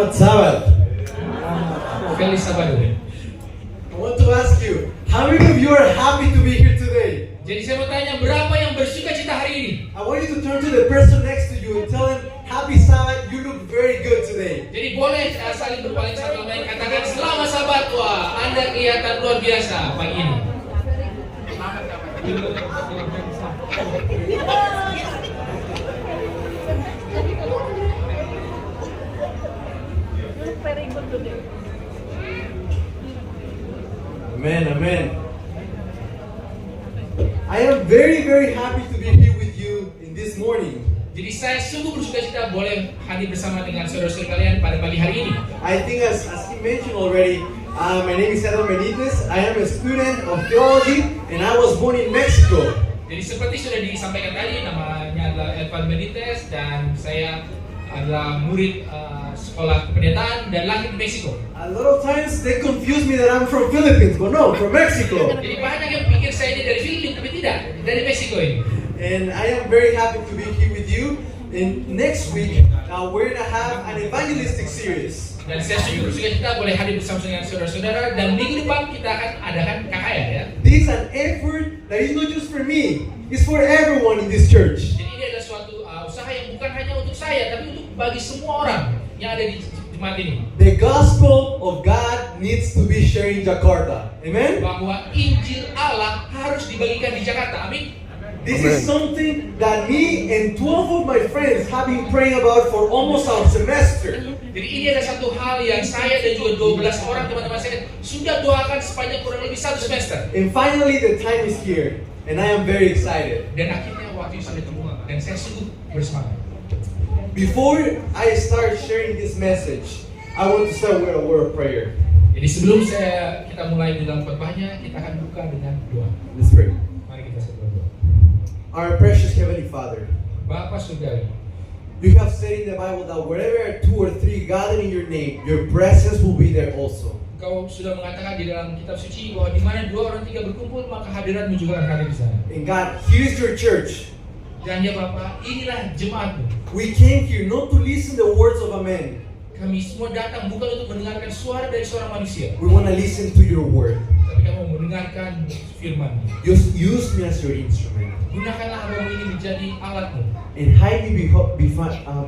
Selamat Sabbath. Feliz Sabado. I want to ask you, how many of you are happy to be here today? Jadi saya mau tanya, berapa yang bersuka cita hari ini? I want you to turn to the person next to you and tell him, Happy Sabbath, you look very good today. Jadi boleh saling berpaling satu sama lain, katakan selamat Sabat, wah Anda kelihatan luar biasa pagi ini. Amen, amen. I am very, very happy to be here with you in this morning. Jadi saya sungguh bersuka cita boleh hadir bersama dengan saudara-saudara kalian pada pagi hari ini. I think as he mentioned already, my name is Edwin Benitez. I am a student of theology and I was born in Mexico. Jadi seperti sudah disampaikan tadi, namanya adalah Edvan Benitez dan saya adalah murid sekolah kependetaan dan lahir di Meksiko. A lot of times they confuse me that I'm from Philippines, but no, from Mexico. Jadi banyak yang pikir saya ini dari Filipina, tapi tidak, dari Meksiko ini. And I am very happy to be here with you. And next week, we're gonna have an evangelistic series. Dan saya sungguh bersuka cita boleh hadir bersama dengan saudara-saudara dan minggu depan kita akan adakan KKR ya. This is an effort that is not just for me, it's for everyone in this church. Jadi ini adalah suatu usaha yang bukan hanya untuk saya, tapi untuk bagi semua orang yang ada di jemaat ini. The gospel of God needs to be shared in Jakarta. Amen? Bahwa Injil Allah harus dibagikan di Jakarta. Amin. This is something that me and 12 of my friends have been praying about for almost a semester. Jadi ini adalah satu hal yang saya dan juga 12 orang teman-teman saya sudah doakan sepanjang kurang lebih 1 semester. And finally the time is here. And I am very excited. Dan akhirnya waktu itu sudah tiba dan saya sungguh bersemangat. Before I start sharing this message, I want to start with a word of prayer. Jadi sebelum kita mulai di dalam khotbahnya, kita akan buka dengan doa. Let's pray. Mari kita berdoa. Our precious Heavenly Father, Bapa Surgawi, you have said in the Bible that wherever 2 or 3 gather in your name, your presence will be there also. Engkau sudah mengatakan di dalam kitab suci bahwa di mana 2 orang 3 berkumpul, maka hadiratmu juga akan hadir di sana. And God, here is your church. Dan ya Bapa, inilah jemaatmu. We came here not to listen the words of a man. Kami semua datang bukan untuk mendengarkan suara dari seorang manusia, We want to listen to your word. tapi kami mau mendengarkan firman. Just use me as your instrument. Gunakanlah hambamu ini menjadi alatmu, And hide me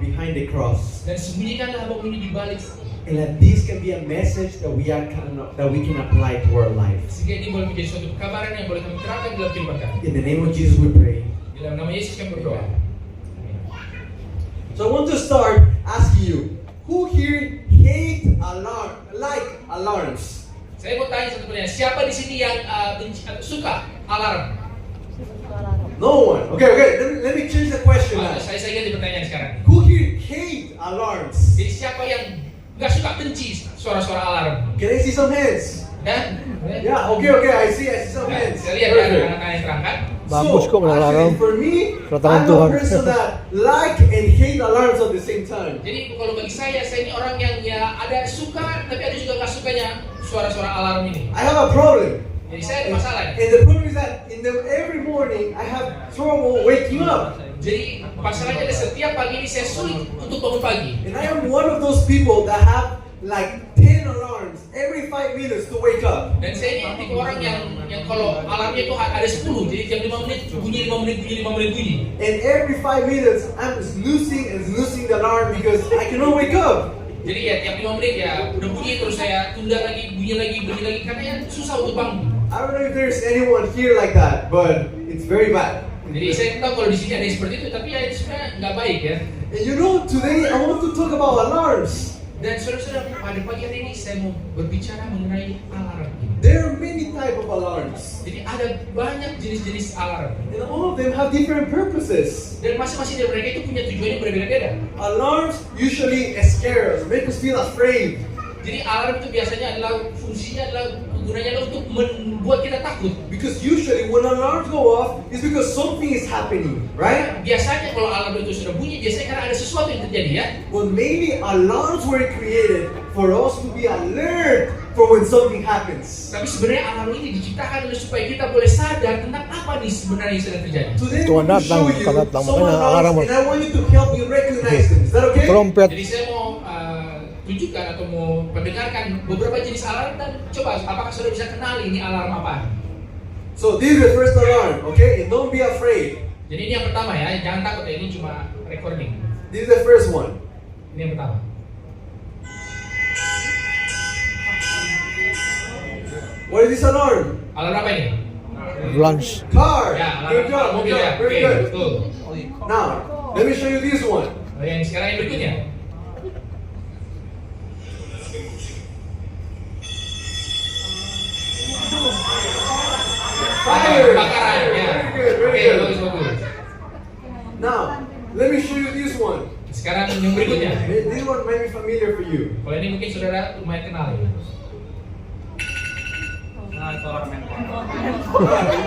behind the cross. dan sembunyikanlah hambamu ini di balik, And that this can be a message that we can apply to our lives. sehingga ini boleh menjadi suatu kabaran yang boleh kami terapkan dalam kehidupan kami. In the name of Jesus we pray. Di dalam nama Yesus kami berdoa. So I want to start asking you, who here like alarms? Saya mau tanya satu pertanyaan, siapa di sini yang suka alarm? No one. Okay. Let me change the question now. Saya ganti pertanyaan sekarang. Who here hate alarms? Jadi siapa yang nggak suka, benci suara-suara alarm? Can I see some hands? Dan Yeah, okay, I see some hands. saya lihat ada anak-anak yang terangkat. Bagus kok actually alarm. for me, Katakan I'm a Tuhan. person that like and hate alarms at the same time. Jadi kalau bagi saya ini orang yang ya ada suka, tapi ada juga nggak sukanya suara-suara alarm ini. I have a problem. Jadi saya ada masalah. And the problem is that every morning I have trouble waking up. Jadi masalahnya adalah setiap pagi ini saya sulit untuk bangun pagi. And I am one of those people that have like 10 alarms every 5 minutes to wake up. Dan saya ini tipe orang yang kalau alarmnya itu ada 10, jadi tiap 5 menit bunyi, 5 menit bunyi, 5 menit bunyi. And every 5 minutes I'm snoozing the alarm because I cannot wake up. Jadi ya tiap 5 menit ya udah bunyi terus saya tunda lagi, bunyi lagi karena ya susah untuk bangun. I don't know if there's anyone here like that, but it's very bad. Jadi saya tahu kalau di sini ada yang seperti itu, tapi ya itu sebenarnya nggak baik ya. And you know, today I want to talk about alarms. Dan saudara-saudara, pada pagi hari ini saya mau berbicara mengenai alarm. There are many type of alarms. Jadi ada banyak jenis-jenis alarm. And all of them have different purposes. Dan masing-masing dari mereka itu punya tujuan yang berbeda-beda. Alarms usually scare us, make us feel afraid. Jadi alarm itu biasanya adalah fungsinya adalah gunanya adalah untuk membuat kita takut. Because usually when alarms go off, it's because something is happening, right? Biasanya kalau alarm itu sudah bunyi, biasanya karena ada sesuatu yang terjadi ya. Well, maybe alarms were created for us to be alert for when something happens. Tapi sebenarnya alarm ini diciptakan supaya kita boleh sadar tentang apa nih sebenarnya yang sedang terjadi. Today I Tuhan want to datang, show you Tuhan datang, some makanya alarm. alarms, and I want you to help me recognize them. Is that okay? Trompet. Jadi saya mau tunjukkan atau mau pendengarkan beberapa jenis alarm dan coba apakah saudara bisa kenali ini alarm apa. So this is the first alarm, okay? And don't be afraid. Jadi ini yang pertama ya, jangan takut ya, ini cuma recording. This is the first one. Ini yang pertama. What is this alarm? Alarm apa ini? Lunch. Car. Ya, alarm Good job. mobil ya. Very Oke, good. betul. Now, let me show you this one. Oh, yang sekarang yang berikutnya. Fire. Kebakaran ya. Very good. Oke, bagus. Now, let me show you this one. Sekarang yang berikutnya. This one might be familiar for you. Kalau ini mungkin saudara lumayan kenal ya.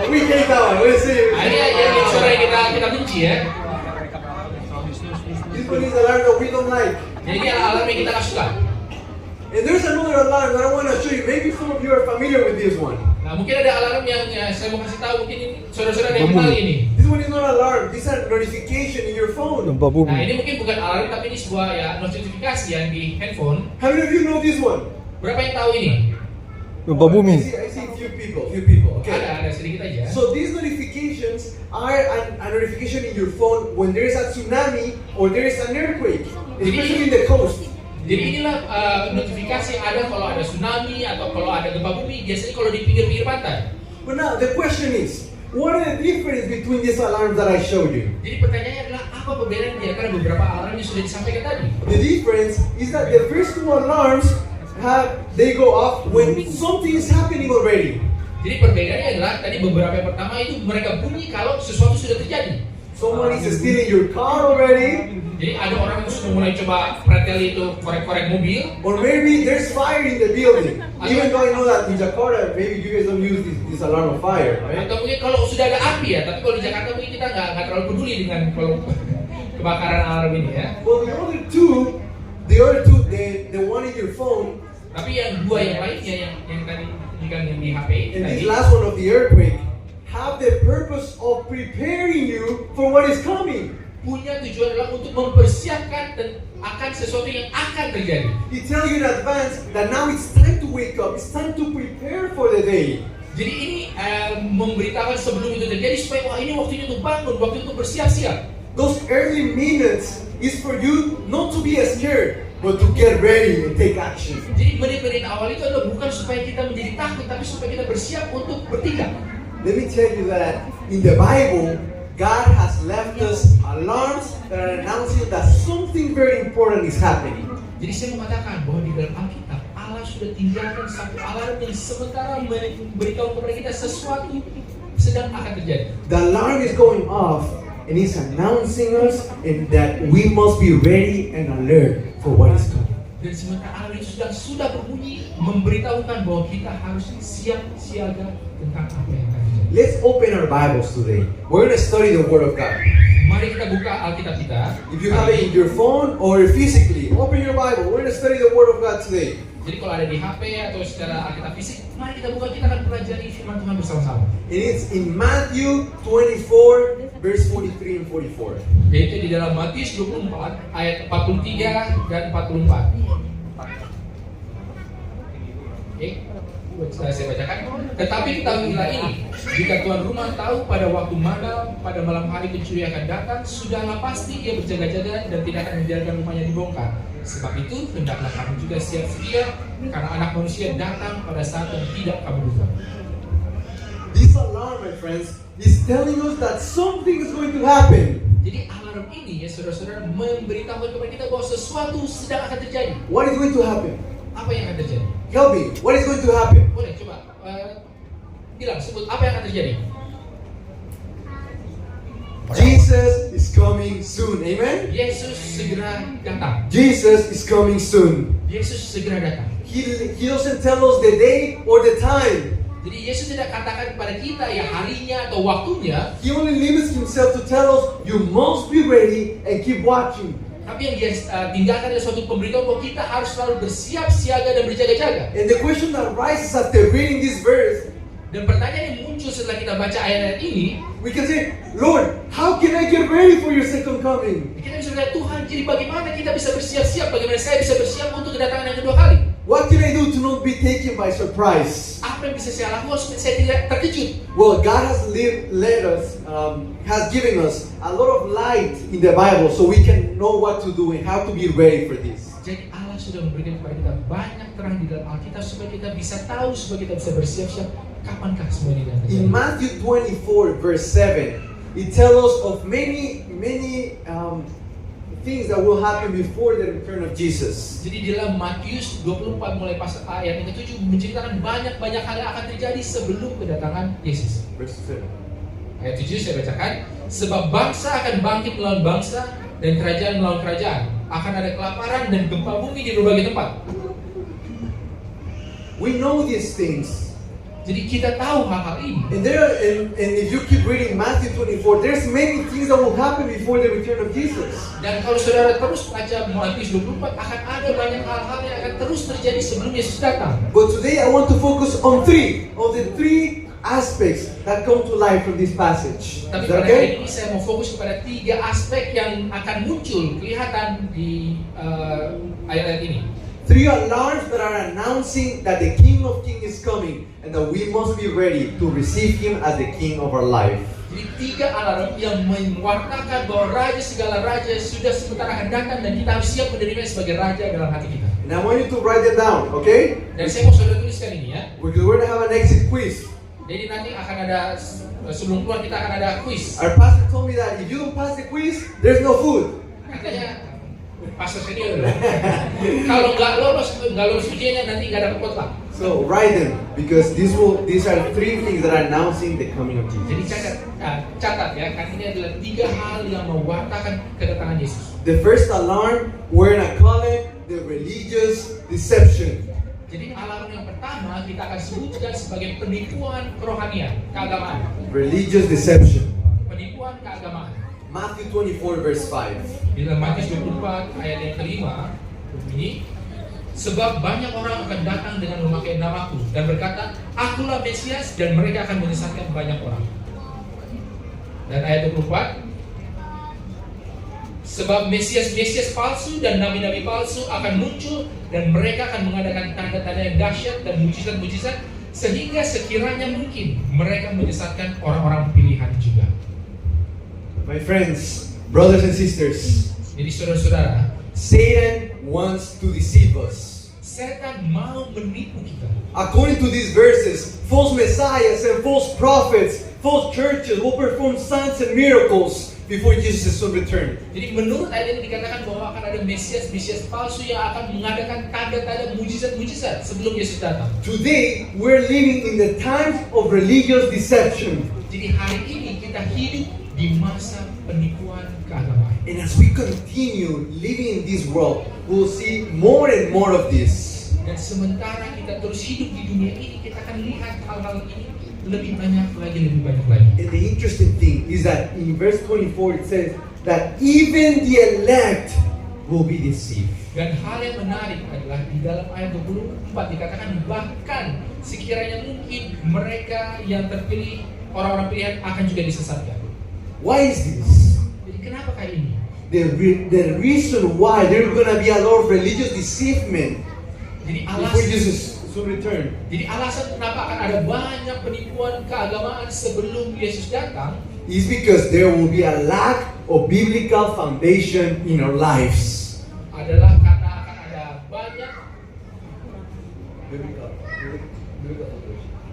We hate that one. Let's see. Nah, ini yang saudara kita benci ya. This one is alarm that we don't like. Jadi ini alarm yang kita nggak suka. And there's another alarm that I want to show you. Maybe some of you are familiar with this one. Nah, mungkin ada alarm yang saya mau kasih tahu, mungkin ini saudara-saudara yang kenal ini. This one is not alarm. This is a notification in your phone. Gempa Nah, bumi. ini mungkin bukan alarm tapi ini sebuah ya notifikasi yang di handphone. How many of you know this one? Berapa yang tahu ini? Gempa bumi. I see a few people. Okay. Ada sedikit aja. So these notifications are a notification in your phone when there is a tsunami or there is an earthquake, especially in the coast. Jadi inilah notifikasi yang ada kalau ada tsunami atau kalau ada gempa bumi, biasanya kalau di pinggir-pinggir pantai. But now the question is, what are the difference between these alarms that I showed you? Jadi pertanyaannya adalah apa perbedaannya? Karena beberapa alarm yang sudah disampaikan tadi. The difference is that the first two alarms they go off when something is happening already. Jadi perbedaannya adalah tadi beberapa yang pertama itu mereka bunyi kalau sesuatu sudah terjadi. Someone is stealing your car already, Jadi ada orang yang sudah mulai coba pretel itu korek-korek mobil. or maybe there's fire in the building. Even though I know that in Jakarta, maybe you guys don't use this alarm of fire, right? Atau mungkin kalau sudah ada api ya, tapi kalau di Jakarta mungkin kita nggak terlalu peduli dengan kalau kebakaran alarm ini ya. Well, the other two, the one in your phone, Tapi yang dua yang lainnya yang tadi tunjukkan yang di HP and tadi, this last one of the earthquake, have the purpose of preparing you for what is coming. punya tujuan adalah untuk mempersiapkan dan akan sesuatu yang akan terjadi. He tells you in advance that now it's time to wake up, it's time to prepare for the day. Jadi ini memberitakan sebelum itu terjadi supaya wah ini waktunya untuk bangun, waktu untuk bersiap-siap. Those early minutes is for you not to be scared, but to get ready and take action. Jadi menit-menit awal itu adalah bukan supaya kita menjadi takut, tapi supaya kita bersiap untuk bertindak. Let me tell you that in the Bible, God has left us alarms that are announcing that something very important is happening. Jadi saya mengatakan bahwa di dalam Alkitab Allah sudah tinggalkan satu alarm yang sementara memberitahu kepada kita sesuatu sedang akan terjadi. The alarm is going off and it's announcing us and that we must be ready and alert for what is coming. Dan sementara alarm itu sudah berbunyi memberitahukan bahwa kita harus siap siaga tentang apa yang akan terjadi. Let's open our Bibles today. We're going to study the Word of God. Mari kita buka Alkitab kita. If you have it in your phone or physically, open your Bible. We're going to study the Word of God today. Jadi kalau ada di HP atau secara Alkitab fisik, mari kita buka, kita akan pelajari firman Tuhan bersama-sama. And it's in Matthew 24, verse 43 and 44. Yaitu di dalam Matius 24 ayat 43 dan 44. Oke, saya bacakan. Tetapi ketahuilah ini, jika tuan rumah tahu pada waktu mana pada malam hari pencuri akan datang, sudahlah pasti ia berjaga-jaga dan tidak akan membiarkan rumahnya dibongkar. Sebab itu hendaklah kamu juga siap sedia, karena anak manusia datang pada saat yang tidak kamu duga. This alarm, my friends, is telling us that something is going to happen. Jadi alarm ini ya saudara-saudara memberitahu kepada kita bahwa sesuatu sedang akan terjadi. What is going to happen? Apa yang akan terjadi? Help me. What is going to happen? Boleh coba bilang, sebut apa yang akan terjadi? Jesus is coming soon. Amen? Yesus segera datang. Jesus is coming soon. Yesus segera datang. He doesn't tell us the day or the time. Jadi Yesus tidak katakan kepada kita ya harinya atau waktunya, He only limits himself to tell us, you must be ready and keep watching. tapi yang dia tinggalkan adalah suatu pemberitahuan bahwa kita harus selalu bersiap siaga dan berjaga-jaga. And the question that rises after reading this verse, Dan pertanyaan yang muncul setelah kita baca ayat-ayat ini, we can say, Lord, how can I get ready for your second coming? kita bisa bertanya, Tuhan, jadi bagaimana kita bisa bersiap-siap? Bagaimana saya bisa bersiap untuk kedatangan yang kedua kali? What can I do to not be taken by surprise? Apa yang bisa saya lakukan supaya saya tidak terkejut? Well, God has given us a lot of light in the Bible so we can know what to do and how to be ready for this. Jadi Allah sudah memberikan kepada kita banyak terang di dalam Alkitab supaya kita bisa tahu, supaya kita bisa bersiap-siap kapankah semua ini akan terjadi. In Matthew 24 verse 7, it tells us of many things that will happen before the return of Jesus. Jadi di dalam Matius 24 mulai pasal ayat yang ke-7 menceritakan banyak hal yang akan terjadi sebelum kedatangan Yesus. Verse 7. Ayat 7 saya bacakan, sebab bangsa akan bangkit melawan bangsa dan kerajaan melawan kerajaan. Akan ada kelaparan dan gempa bumi di berbagai tempat. We know these things. Jadi kita tahu hal-hal ini. And if you keep reading Matthew 24, there's many things that will happen before the return of Jesus. Dan kalau saudara terus baca Matius 24, akan ada banyak hal-hal yang akan terus terjadi sebelum Yesus datang. But today I want to focus on three aspects that come to life from this passage. Tapi Is that pada hari okay? ini saya mau fokus kepada 3 aspek yang akan muncul, kelihatan di ayat-ayat ini. 3 alarms that are announcing that the King of Kings is coming and that we must be ready to receive Him as the King of our life. Jadi 3 alarm yang mewartakan bahwa Raja segala Raja sudah sebentar akan datang dan kita harus siap menerima sebagai Raja dalam hati kita. And I want you to write it down, okay? Dan saya mau saudara tuliskan ini ya. We're going to have an exit quiz. Jadi nanti akan ada, sebelum keluar kita akan ada quiz. Our pastor told me that if you don't pass the quiz, there's no food. Katanya pastor senior kalau nggak lolos ujiannya nanti nggak dapat potluck. So write them because these are 3 things that are announcing the coming of Jadi Jesus. catat ya, kan ini adalah 3 hal yang mewartakan kedatangan Yesus. The first alarm, we're gonna call it the religious deception. Jadi alarm yang pertama kita akan sebutkan sebagai penipuan kerohanian, keagamaan. Religious deception. Penipuan keagamaan. Matthew 24 verse 5. Di dalam Matius 24 ayat yang kelima ini, sebab banyak orang akan datang dengan memakai namaku dan berkata, akulah Mesias, dan mereka akan menyesatkan banyak orang. Dan ayat 24, sebab Mesias palsu dan nabi-nabi palsu akan muncul dan mereka akan mengadakan tanda-tanda yang dahsyat dan mujizat-mujizat sehingga sekiranya mungkin mereka menyesatkan orang-orang pilihan juga. My friends, brothers and sisters, Jadi saudara-saudara, Satan wants to deceive us. setan mau menipu kita. According to these verses, false messiahs and false prophets, false churches will perform signs and miracles before Jesus' soon return. Jadi menurut ayat ini dikatakan bahwa akan ada Mesias palsu yang akan mengadakan tanda-tanda mujizat-mujizat sebelum Yesus datang. Today, we're living in the times of religious deception. Jadi hari ini kita hidup di masa penipuan keagamaan. And as we continue living in this world, we'll see more and more of this. Dan sementara kita terus hidup di dunia ini, kita akan lihat hal-hal ini lebih banyak lagi. And the interesting thing is that in verse 24 it says that even the elect will be deceived. Dan hal yang menarik adalah di dalam ayat 24 dikatakan bahkan sekiranya mungkin mereka yang terpilih, orang-orang pilihan akan juga disesatkan. Why is this? Jadi kenapa kayak ini? The reason why there's gonna be a lot of religious deceivement Jadi before Jesus soon return alasan kenapa akan ada banyak penipuan keagamaan sebelum Yesus datang is because there will be a lack of biblical foundation in our lives. adalah karena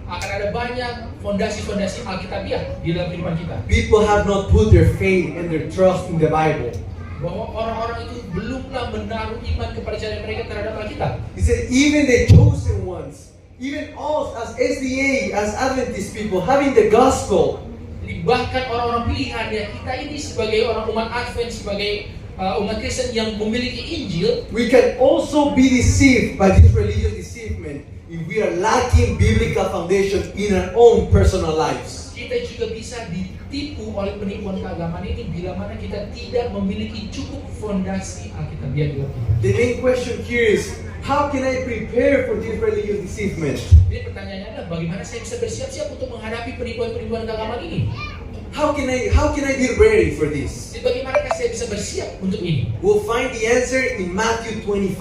akan ada banyak fondasi-fondasi Alkitabiah di dalam kehidupan kita. People have not put their faith and their trust in the Bible. Bahwa orang-orang itu belumlah menaruh iman kepercayaan mereka terhadap Alkitab. He said even the chosen ones, even us as SDA, as Adventist people, having the gospel, Jadi bahkan orang-orang pilihan ya, kita ini sebagai orang umat Advent, sebagai umat Kristen yang memiliki Injil, we can also be deceived by this religious deceivement if we are lacking biblical foundation in our own personal lives. kita juga bisa ditipu oleh penipuan keagamaan ini bila mana kita tidak memiliki cukup fondasi Alkitabiah di dalam kita. The main question here is, how can I prepare for this religious deceivement? Jadi pertanyaannya adalah bagaimana saya bisa bersiap-siap untuk menghadapi penipuan-penipuan keagamaan ini? How can I be ready for this? Jadi bagaimanakah saya bisa bisa bersiap untuk ini? We'll find the answer in Matthew 25.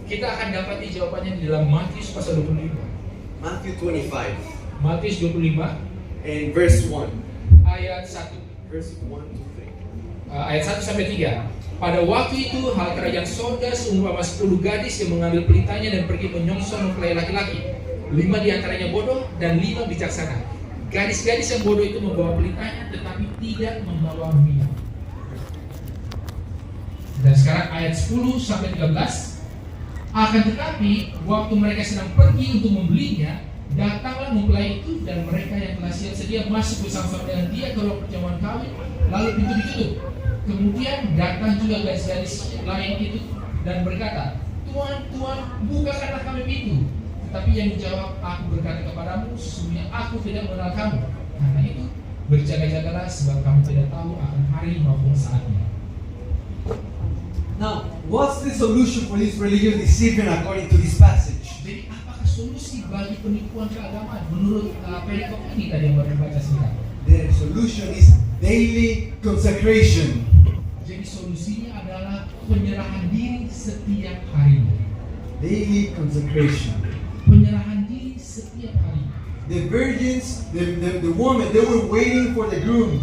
Kita akan dapati jawabannya di dalam Matius pasal 25. Matthew 25 Matius 25 and verse 1. ayat 1. Verse 1 to 3. Ayat 1 sampai 3. Pada waktu itu hal kerajaan sorga seumpama 10 gadis yang mengambil pelitanya dan pergi menyongsong mempelai laki-laki. 5 di antaranya bodoh dan 5 bijaksana. Gadis-gadis yang bodoh itu membawa pelitanya tetapi tidak membawa minyak. Dan sekarang ayat 10 sampai 13. Akan tetapi waktu mereka sedang pergi untuk membelinya, datanglah mempelai itu dan mereka yang telah siap sedia masuk bersama-sama dengan dia ke ruang perjamuan kawin, lalu pintu ditutup. Kemudian datang juga gadis-gadis lain itu dan berkata, Tuan, Tuan, bukakanlah kami pintu. Tetapi yang menjawab, aku berkata kepadamu, sesungguhnya aku tidak mengenal kamu. Karena itu, berjaga-jagalah sebab kamu tidak tahu akan hari maupun saatnya. Now, what's the solution for this religious deception according to this passage? Jadi apakah solusi bagi penipuan keagamaan menurut perikop ini tadi yang baru dibaca sebentar? The solution is daily consecration. Jadi solusinya adalah penyerahan diri setiap hari. Daily consecration. Penyerahan diri setiap hari. The virgins, the women, they were waiting for the groom.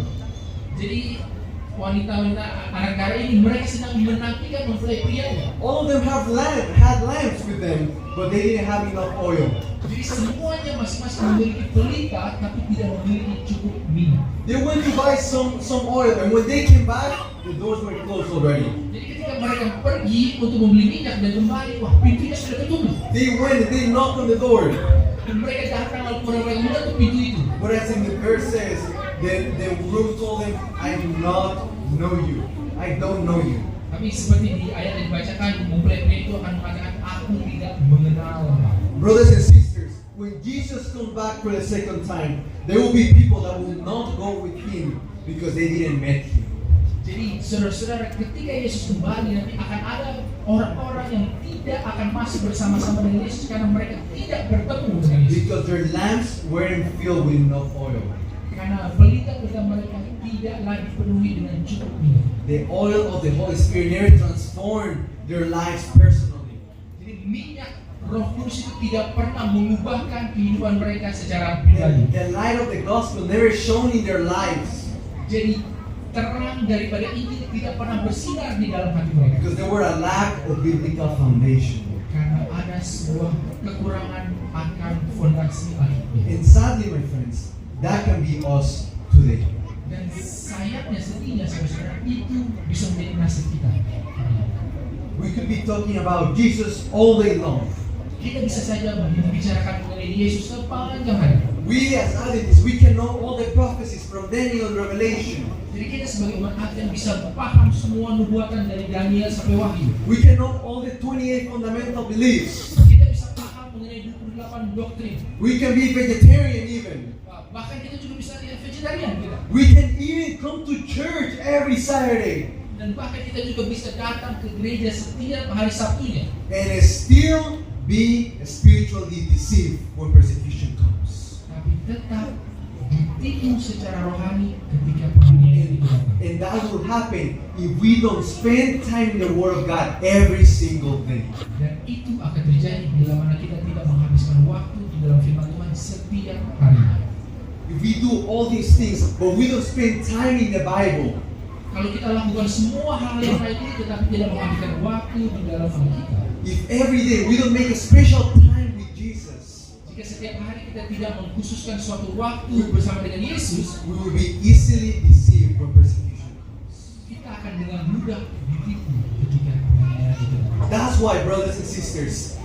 Jadi wanita-wanita anak kara ini mereka sedang menantikan mempelai prianya. All of them had lamps with them, but they didn't have enough oil. Jadi semuanya masing-masing memiliki pelita tapi tidak memiliki cukup minyak. They went to buy some oil, and when they came back, the doors were closed already. Jadi ketika mereka pergi untuk membeli minyak dan kembali, wah pintunya sudah tertutup. They went and they knocked on the door. Dan mereka datang lalu mereka menutup pintu itu. But as in the verse says, the groom told them, I do not know you. I don't know you. Tapi seperti di ayat yang dibacakan, mempelai pria itu akan mengatakan, aku tidak mengenal. Brothers and sisters, when Jesus comes back for the second time, there will be people that will not go with him because they didn't meet him. Jadi saudara-saudara, ketika Yesus kembali nanti akan ada orang-orang yang tidak akan masuk bersama-sama dengan Yesus karena mereka tidak bertemu dengan Yesus. Because their lamps weren't filled with enough oil. Karena pelita-pelita mereka tidaklah dipenuhi dengan cukup minyak. The oil of the Holy Spirit never transformed their lives personally. Jadi minyak Roh Kudus itu tidak pernah mengubahkan kehidupan mereka secara pribadi. The light of the gospel never shone in their lives. Jadi terang daripada Injil tidak pernah bersinar di dalam hati mereka. Because there were a lack of biblical foundation. Karena ada sebuah kekurangan akan fondasi Alkitab. And sadly, my friends, that can be us today. Dan sayangnya sedihnya saudara itu bisa menjadi nasib kita. We could be talking about Jesus all day long. Kita bisa saja membicarakan mengenai Yesus sepanjang hari. We as Adventists, we can know all the prophecies from Daniel and Revelation. Jadi kita sebagai umat Advent bisa paham semua nubuatan dari Daniel sampai Wahyu. We can know all the 28 fundamental beliefs. Kita bisa paham mengenai 28 doktrin. We can be vegetarian even. Bahkan kita juga bisa jadi vegetarian kita. We can even come to church every Saturday. Dan bahkan kita juga bisa datang ke gereja setiap hari Sabtunya. And still be spiritually deceived when persecution comes. Tapi tetap ditipu secara rohani ketika penganiayaan itu datang. And that will happen if we don't spend time in the Word of God every single day. Dan itu akan terjadi bila mana kita tidak menghabiskan waktu di dalam firman Tuhan setiap hari. If we do all these things, but we don't spend time in the Bible, Kalau kita lakukan semua hal yang baik ini tetapi tidak menghabiskan waktu di dalam Alkitab. if every day we don't make a special time with Jesus, Jika setiap hari kita tidak mengkhususkan suatu waktu bersama dengan Yesus, we will be easily deceived when persecution comes. kita akan dengan mudah ditipu ketika penganiayaan itu datang. That's why, brothers and sisters,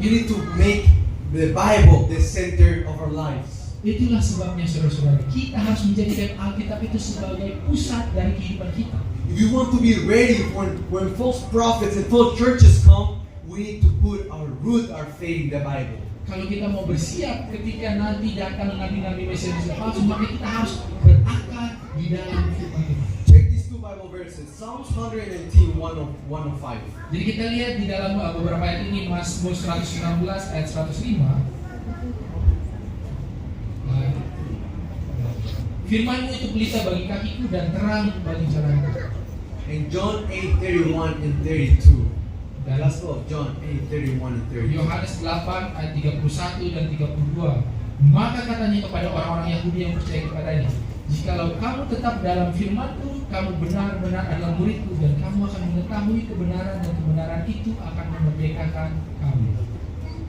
you need to make the Bible the center of our lives. Itulah sebabnya saudara-saudara, kita harus menjadikan Alkitab itu sebagai pusat dari kehidupan kita. If you want to be ready when false prophets and false churches come, we need to put our root, our faith in the Bible. Kalau kita mau bersiap ketika nanti datang nabi-nabi Mesias palsu, maka kita harus berakar di dalam firman Tuhan. Check these two Bible verses, Psalms 119, 105. Jadi kita lihat di dalam beberapa ayat ini, Mazmur 116 ayat 105. Firman-Mu itu pelita bagi kakiku dan terang bagi jalanku. in John 8:31 and 32. The Dan Gospel of John 8:31 and 32. Yohanes 8 ayat 31 dan 32. Maka katanya kepada orang-orang Yahudi yang percaya kepadanya, jikalau kamu tetap dalam firman-Ku, kamu benar-benar adalah murid-Ku, dan kamu akan mengetahui kebenaran, dan kebenaran itu akan memerdekakan kamu.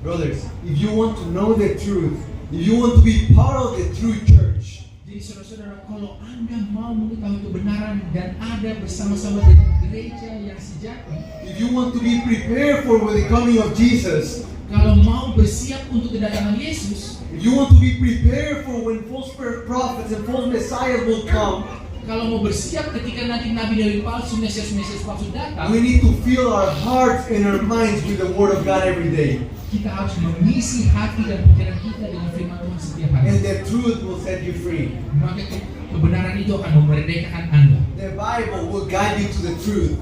Brothers, if you want to know the truth, if you want to be part of the true church, Jadi saudara-saudara, kalau Anda mau mengetahui kebenaran dan ada bersama-sama dengan gereja yang sejati, if you want to be prepared for the coming of Jesus, kalau mau bersiap untuk kedatangan Yesus, if you want to be prepared for when false prophets and false messiahs will come, kalau mau bersiap ketika nanti nabi-nabi palsu, mesias-mesias palsu datang, we need to fill our hearts and our minds with the Word of God every day. kita harus mengisi hati dan pikiran kita dengan firman Tuhan setiap hari. And the truth will set you free. Maka kebenaran itu akan memerdekakan Anda. The Bible will guide you to the truth.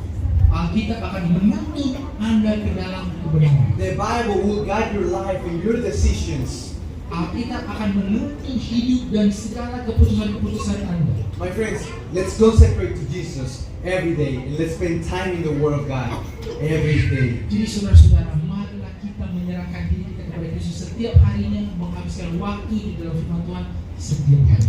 Alkitab akan menuntun Anda ke dalam kebenaran. The Bible will guide your life and your decisions. Alkitab akan menuntun hidup dan segala keputusan-keputusan Anda. My friends, let's consecrate to Jesus every day and let's spend time in the Word of God every day. Jadi saudara-saudara, marilah kita menyerahkan diri kita kepada Yesus setiap harinya, menghabiskan waktu di dalam firman Tuhan setiap hari.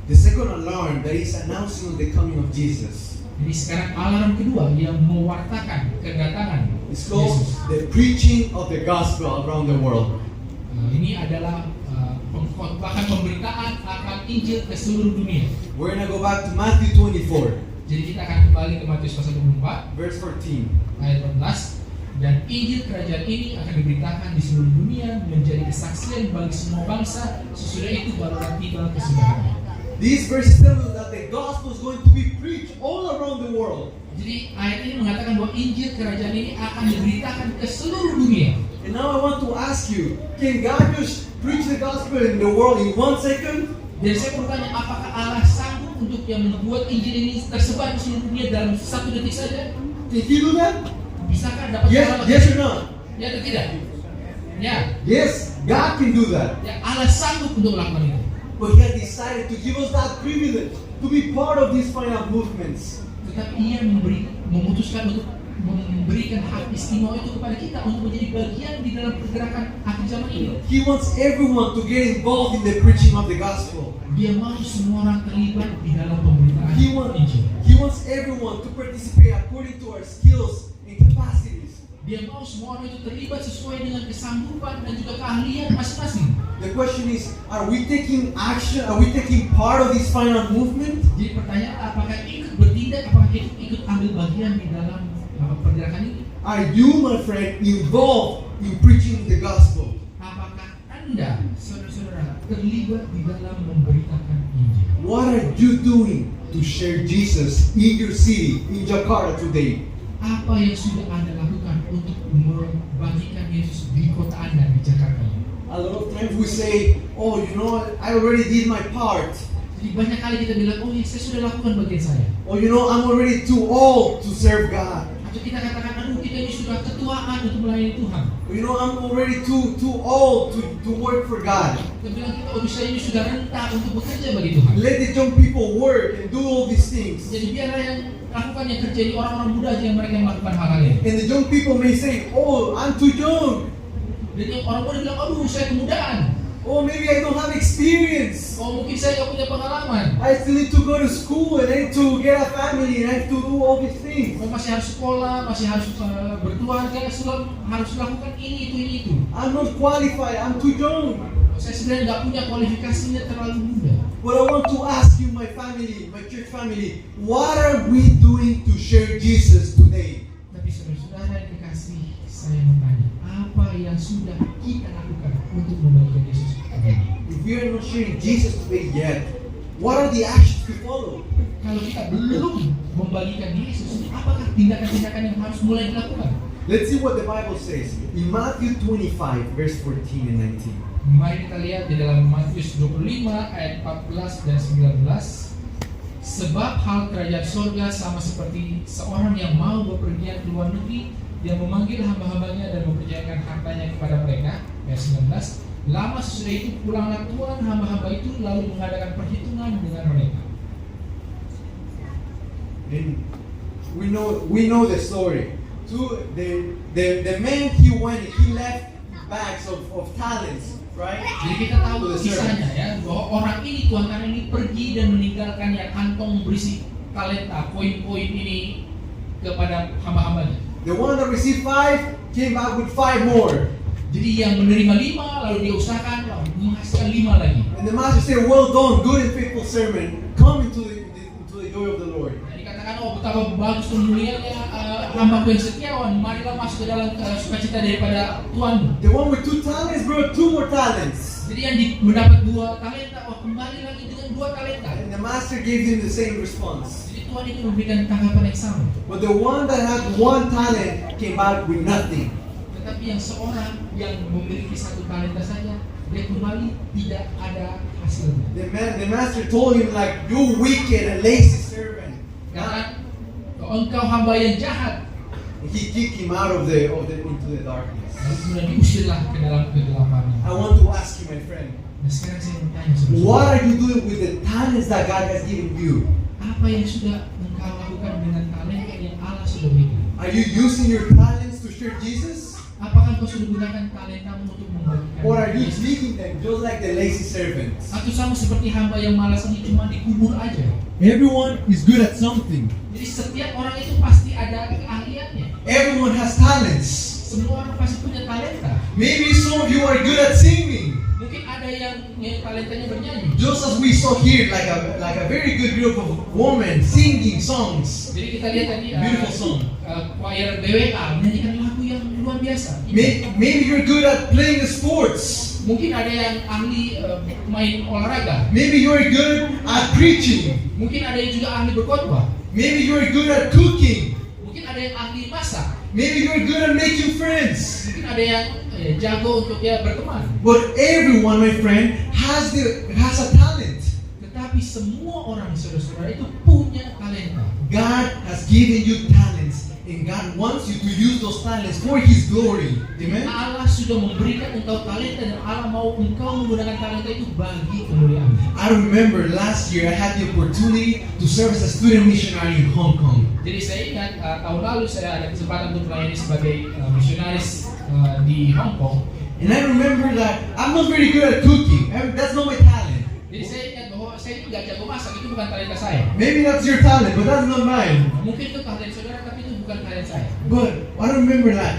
The second alarm that is announcing the coming of Jesus Jadi sekarang alarm kedua yang mewartakan kedatangan is called Yesus. the preaching of the gospel around the world. Ini adalah bahkan pemberitaan akan Injil ke seluruh dunia. We're going to go back to Matthew 24, Jadi kita akan kembali ke Matius pasal 24 verse 14. ayat 14. Dan Injil kerajaan ini akan diberitakan di seluruh dunia menjadi kesaksian bagi semua bangsa, sesudah itu barulah tiba kesudahannya. These verses tell us that the gospel is going to be preached all around the world. Jadi ayat ini mengatakan bahwa Injil kerajaan ini akan diberitakan ke seluruh dunia. And now I want to ask you, can God just preach the gospel in the world in 1 second? Dan saya bertanya, apakah Allah sanggup untuk yang membuat Injil ini tersebar di seluruh dunia dalam 1 detik saja? Can He do that? Bisakah dapat Yes, Allah? yes or no? Ya atau tidak? Ya, Yes, God can do that. ya Allah sanggup untuk melakukan itu. But He has decided to give us that privilege to be part of these final movements. Tetapi Ia memutuskan untuk memberikan hak istimewa itu kepada kita untuk menjadi bagian di dalam pergerakan akhir zaman ini. He wants everyone to get involved in the preaching of the gospel. Dia mau semua orang terlibat di dalam pemberitaan Injil. He wants everyone to participate according to our skills and capacities. Dia mau semua orang itu terlibat sesuai dengan kesanggupan dan juga keahlian masing-masing. The question is, are we taking action? Are we taking part of this final movement? Jadi pertanyaan, apakah ikut bertindak, apakah ikut ambil bagian di dalam pergerakan ini? Are you, my friend, involved in preaching the gospel? Apakah Anda, saudara-saudara, terlibat di dalam memberitakan Injil? What are you doing to share Jesus in your city, in Jakarta today? Apa yang sudah Anda lakukan untuk membagikan Yesus di kota Anda di Jakarta? A lot of times we say, oh, you know, I already did my part. Jadi banyak kali kita bilang, oh ya saya sudah lakukan bagian saya. Or, you know, I'm already too old to serve God. Atau kita katakan, aduh kita ini sudah ketuaan untuk melayani Tuhan. Or, you know, I'm already too old to work for God. Kita bilang, oh saya ini sudah renta untuk bekerja bagi Tuhan. Let the young people work and do all these things. Jadi biarlah yang lakukan yang kerja di orang-orang muda aja yang mereka yang melakukan hal-hal ini. And the young people may say, oh, I'm too young. Dan yang orang muda bilang, aduh saya kemudaan. Oh, maybe I don't have experience. Oh mungkin saya nggak punya pengalaman. I still need to go to school and I need to get a family and I have to do all these things. Oh masih harus sekolah, masih harus berkeluarga, harus melakukan ini itu. I'm not qualified. I'm too young. Saya sebenarnya nggak punya kualifikasinya, terlalu muda. But I want to ask you, my family, my church family, what are we doing to share Jesus today? Tapi saudara-saudara yang dikasih, saya mau tanya, apa yang sudah kita lakukan untuk membagikan Yesus? If we are not sharing Jesus today yet, what are the actions to follow? Kalau kita belum membagikan Yesus, apakah tindakan-tindakan yang harus mulai dilakukan? Let's see what the Bible says in Matthew 25, verse 14 and 19. Mari kita lihat di dalam Matius 25 ayat 14 dan 19. Sebab hal kerajaan surga sama seperti seorang yang mau bepergian ke luar negeri, yang memanggil hamba-hambanya dan mempercayakan hartanya kepada mereka. Ayat 19. Lama sesudah itu pulanglah tuan hamba-hamba itu lalu mengadakan perhitungan dengan mereka. And we know the story. The man he went, he left bags of talents, right? Jadi kita tahu kisahnya ya, bahwa orang ini Tuhan karena ini pergi dan meninggalkan ya kantong berisi talenta, koin-koin ini kepada hamba-hambanya. The one that received 5 came back with 5 more. Jadi yang menerima 5 lalu dia usahakan lalu menghasilkan 5 lagi. And the master said, "Well done, good and faithful servant. Come into the joy of the Lord." Nah, dikatakan betapa bagus dan mulianya hambaku yang setiawan, marilah masuk ke dalam sukacita daripada Tuhanmu. The one with 2 talents brought 2 more talents. Jadi yang mendapat 2 talenta, kembali lagi dengan 2 talenta. And the master gave him the same response. Jadi Tuhan itu memberikan tanggapan yang sama. But the one that had 1 talent came back with nothing. Tetapi yang seorang yang memiliki 1 talenta saja, dia kembali tidak ada hasilnya. The master told him like, "You wicked and lazy servant." Karena engkau hamba yang jahat. He kicked him out of into the darkness. Lalu kemudian diusirlah ke dalam kegelapan. I want to ask you, my friend, Nah sekarang saya mau tanya saudara, what are you doing with the talents that God has given you? apa yang sudah engkau lakukan dengan talenta yang Allah sudah berikan? Are you using your talents to share Jesus? Apakah kau sudah gunakan talentamu untuk membagikan? Or are you leaving them just like the lazy servants? Atau sama seperti hamba yang malas ini cuma dikubur aja? Everyone is good at something. Jadi setiap orang itu pasti ada keahliannya. Everyone has talents. Semua orang pasti punya talenta. Maybe some of you are good at singing. Mungkin ada yang talentanya bernyanyi. Just as we saw here, like a very good group of women singing songs. Jadi kita lihat tadi Beautiful song. choir BWA menyanyikan lagu yang luar biasa. Maybe you're good at playing sports. Mungkin ada yang ahli main olahraga. Maybe you're good at preaching. Mungkin ada yang juga ahli berkhotbah. Maybe you're good at cooking. Mungkin ada yang ahli masak. Maybe you're good at making friends. Mungkin ada yang jago untuk ya berteman. But everyone, my friend, has a talent. Tetapi semua orang saudara-saudara itu punya talenta. God has given you talents, and God wants you to use those talents for His glory. Amen. Allah sudah memberikan engkau talenta dan Allah mau engkau menggunakan talenta itu bagi kemuliaan. I remember last year I had the opportunity to serve as a student missionary in Hong Kong. Jadi saya ingat tahun lalu saya ada kesempatan untuk melayani sebagai misionaris di Hong Kong. And I remember that I'm not very good at cooking. That's not my talent. Jadi saya ingat bahwa saya ini nggak jago masak, itu bukan talenta saya. Maybe that's your talent, but that's not mine. Mungkin itu talenta saudara, tapi itu bukan talenta saya. But I remember that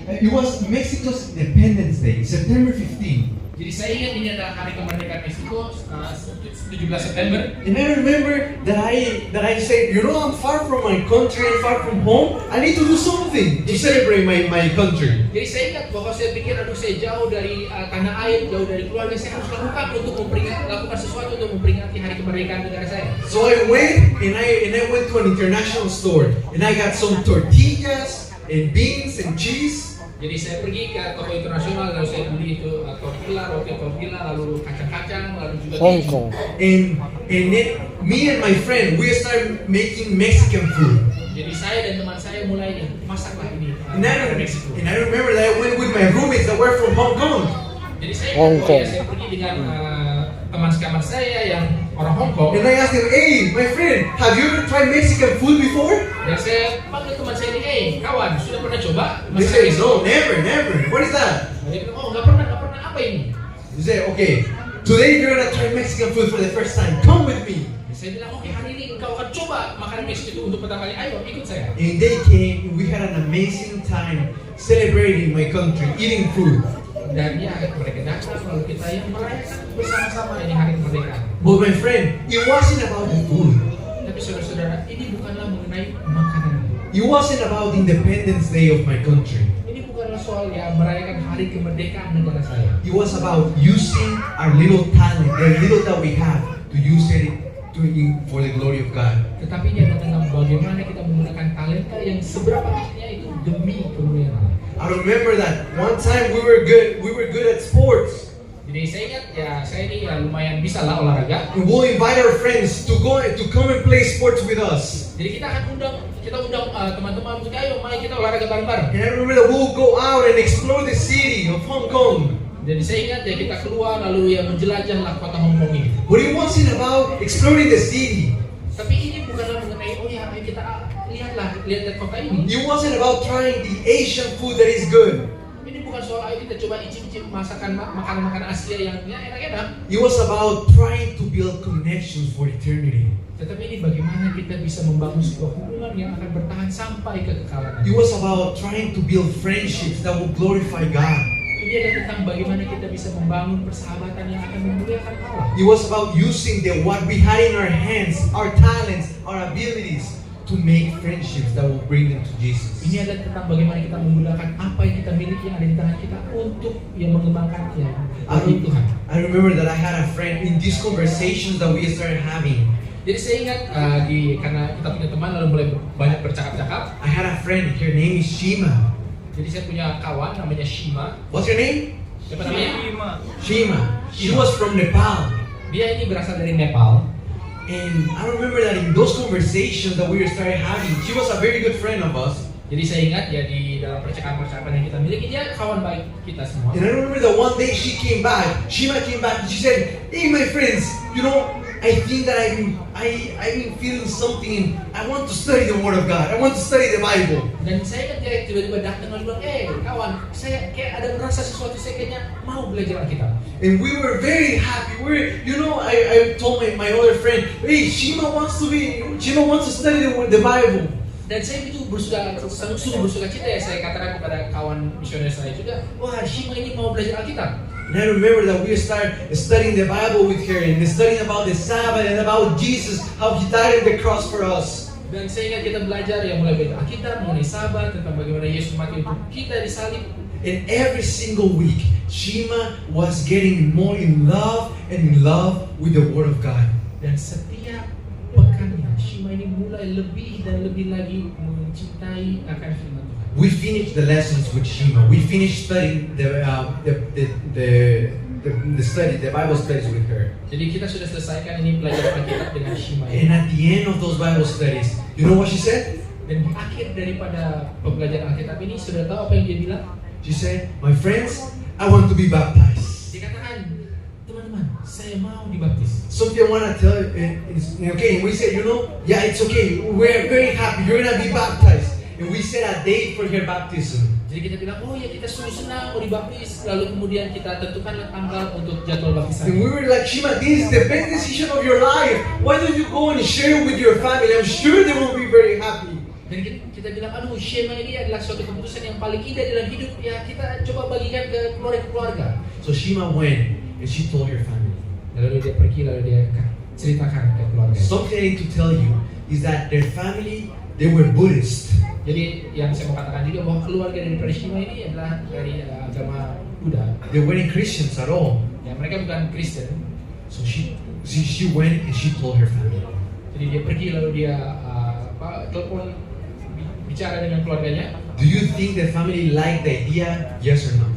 it was Mexico's Independence Day, September 15. Jadi saya ingat ini adalah hari kemerdekaan Meksiko, 17 September. And I remember that I said, I'm far from my country and far from home. I need to do something to celebrate my country. Jadi saya ingat bahwa saya pikir, saya jauh dari tanah air, jauh dari keluarga, saya harus lakukan sesuatu untuk memperingati hari kemerdekaan negara saya. So I went and I went to an international store and I got some tortillas and beans and cheese. Jadi saya pergi ke toko internasional lalu saya beli itu roti tortilla, lalu kacang-kacang, lalu juga Hong Kong. And then me and my friend we started making Mexican food. Jadi saya dan teman saya mulai masaklah ini Meksiko. And I remember that I went with my roommates that were from Hong Kong. Jadi saya Hong Kong. saya pergi dengan teman sekamar saya yang orang Hong Kong. And I asked him, "Hey, my friend, have you ever tried Mexican food before?" Dan saya panggil teman saya ini, kawan, sudah pernah coba? They said, "No, never. What is that?" Dia bilang, oh nggak pernah, apa ini? He said, "Okay, today you're gonna try Mexican food for the first time. Come with me." Saya bilang, oke, hari ini engkau akan coba makanan Meksiko itu untuk pertama kali. Ayo, ikut saya. And they came. We had an amazing time celebrating my country, eating food. Dan ya, mereka datang, lalu kita yang merayakan bersama-sama ini hari kemerdekaan. But my friend, it wasn't about the food. Tapi saudara-saudara, ini bukanlah mengenai makanan. It wasn't about Independence Day of my country. Ini bukanlah soal ya merayakan hari kemerdekaan negara saya. It was about using our little talent, the little that we have, to use it for the glory of God. Tetapi ini adalah tentang bagaimana kita menggunakan talenta yang seberapa kecilnya itu demi kemuliaan Allah. I remember that one time we were good at sports. Jadi saya ingat ya saya ini ya lumayan bisa lah olahraga. And we'll invite our friends to come and play sports with us. Jadi kita akan undang teman-teman untuk ayo mari kita olahraga bareng-bareng. And I remember that we'll go out and explore the city of Hong Kong. Jadi saya ingat ya kita keluar lalu ya menjelajahlah kota Hong Kong ini. But it wasn't about exploring the city. Tapi ini bukanlah mengenai oh ya lihat kota ini. It wasn't about trying the Asian food that is good. Ini bukan soal ayo kita coba icip-icip makanan Asia yang enak-enak. It was about trying to build connections for eternity. Tetapi ini bagaimana kita bisa membangun sebuah hubungan yang akan bertahan sampai kekekalan. It was about trying to build friendships that will glorify God. Ini adalah tentang bagaimana kita bisa membangun persahabatan yang akan memuliakan Allah. It was about using what we had in our hands, our talents, our abilities, to make friendships that will bring them to Jesus. Ini adalah tentang bagaimana kita menggunakan apa yang kita miliki yang ada di tangan kita untuk yang mengembangkan Tuhan. I remember that I had a friend in these conversations that we started having. Jadi saya ingat karena kita punya teman lalu mulai banyak bercakap-cakap. I had a friend, her name is Shima. Jadi saya punya kawan namanya Shima. What's your name? Siapa namanya? Shima. She was from Nepal. Dia ini berasal dari Nepal. And I remember that in those conversations that we started having, she was a very good friend of us. Jadi saya ingat ya di dalam percakapan-percakapan yang kita miliki dia kawan baik kita semua. And I remember that one day Shima came back and she said, "Hey my friends, you know, I think that I've been feeling something. I want to study the Word of God. I want to study the Bible." Dan saya ingat dia tiba-tiba datang dan bilang, kawan, saya kayak ada merasa sesuatu, saya kayaknya mau belajar Alkitab. And we were very happy. I told my other friend, "Hey, Shima wants to study the Bible." Dan saya itu sungguh bersuka cita ya, saya katakan kepada kawan misioner saya juga, wah Shima ini mau belajar Alkitab. And I remember that we started studying the Bible with her and studying about the Sabbath and about Jesus, how He died on the cross for us. Dan saya ingat kita belajar yang mulai belajar Alkitab, mengenai Sabat, tentang bagaimana Yesus mati untuk kita disalib. And every single week, Shima was getting more in love with the Word of God. Dan setiap pekannya, Shima ini mulai lebih dan lebih lagi mencintai akan firman Tuhan. We finished the lessons with Shima. We finished studying the Bible studies with her. Jadi kita sudah selesaikan ini pelajaran Alkitab dengan Shima. And at the end of those Bible studies, you know what she said? Dan di akhir daripada pembelajaran Alkitab ini, sudah tahu apa yang dia bilang? She said, "My friends, I want to be baptized." Dia katakan, teman-teman, saya mau dibaptis. Something I want to tell you is, okay, we said, yeah, it's okay. We're very happy. You're going to be baptized. And we set a date for her baptism. Jadi kita bilang, oh ya kita sungguh senang mau dibaptis. Lalu kemudian kita tentukanlah tanggal untuk jadwal baptisan. And we were like, "Shima, this is the best decision of your life. Why don't you go and share it with your family? I'm sure they will be very happy." Dan kita bilang, aduh Shema ini adalah suatu keputusan yang paling indah dalam hidup. Ya kita coba bagikan ke keluarga-keluarga. So Shima went and she told her family. Lalu dia pergi, lalu dia ceritakan ke keluarga. Something I need to tell you is that their family, they were Buddhist. Jadi yang saya mau katakan juga bahwa keluarga dari Shima ini adalah dari agama Buddha. They weren't Christians at all. Ya mereka bukan Kristen. So she went and she told her family. Jadi dia pergi lalu dia telepon bicara dengan keluarganya. Do you think the family liked the idea? Yes or no?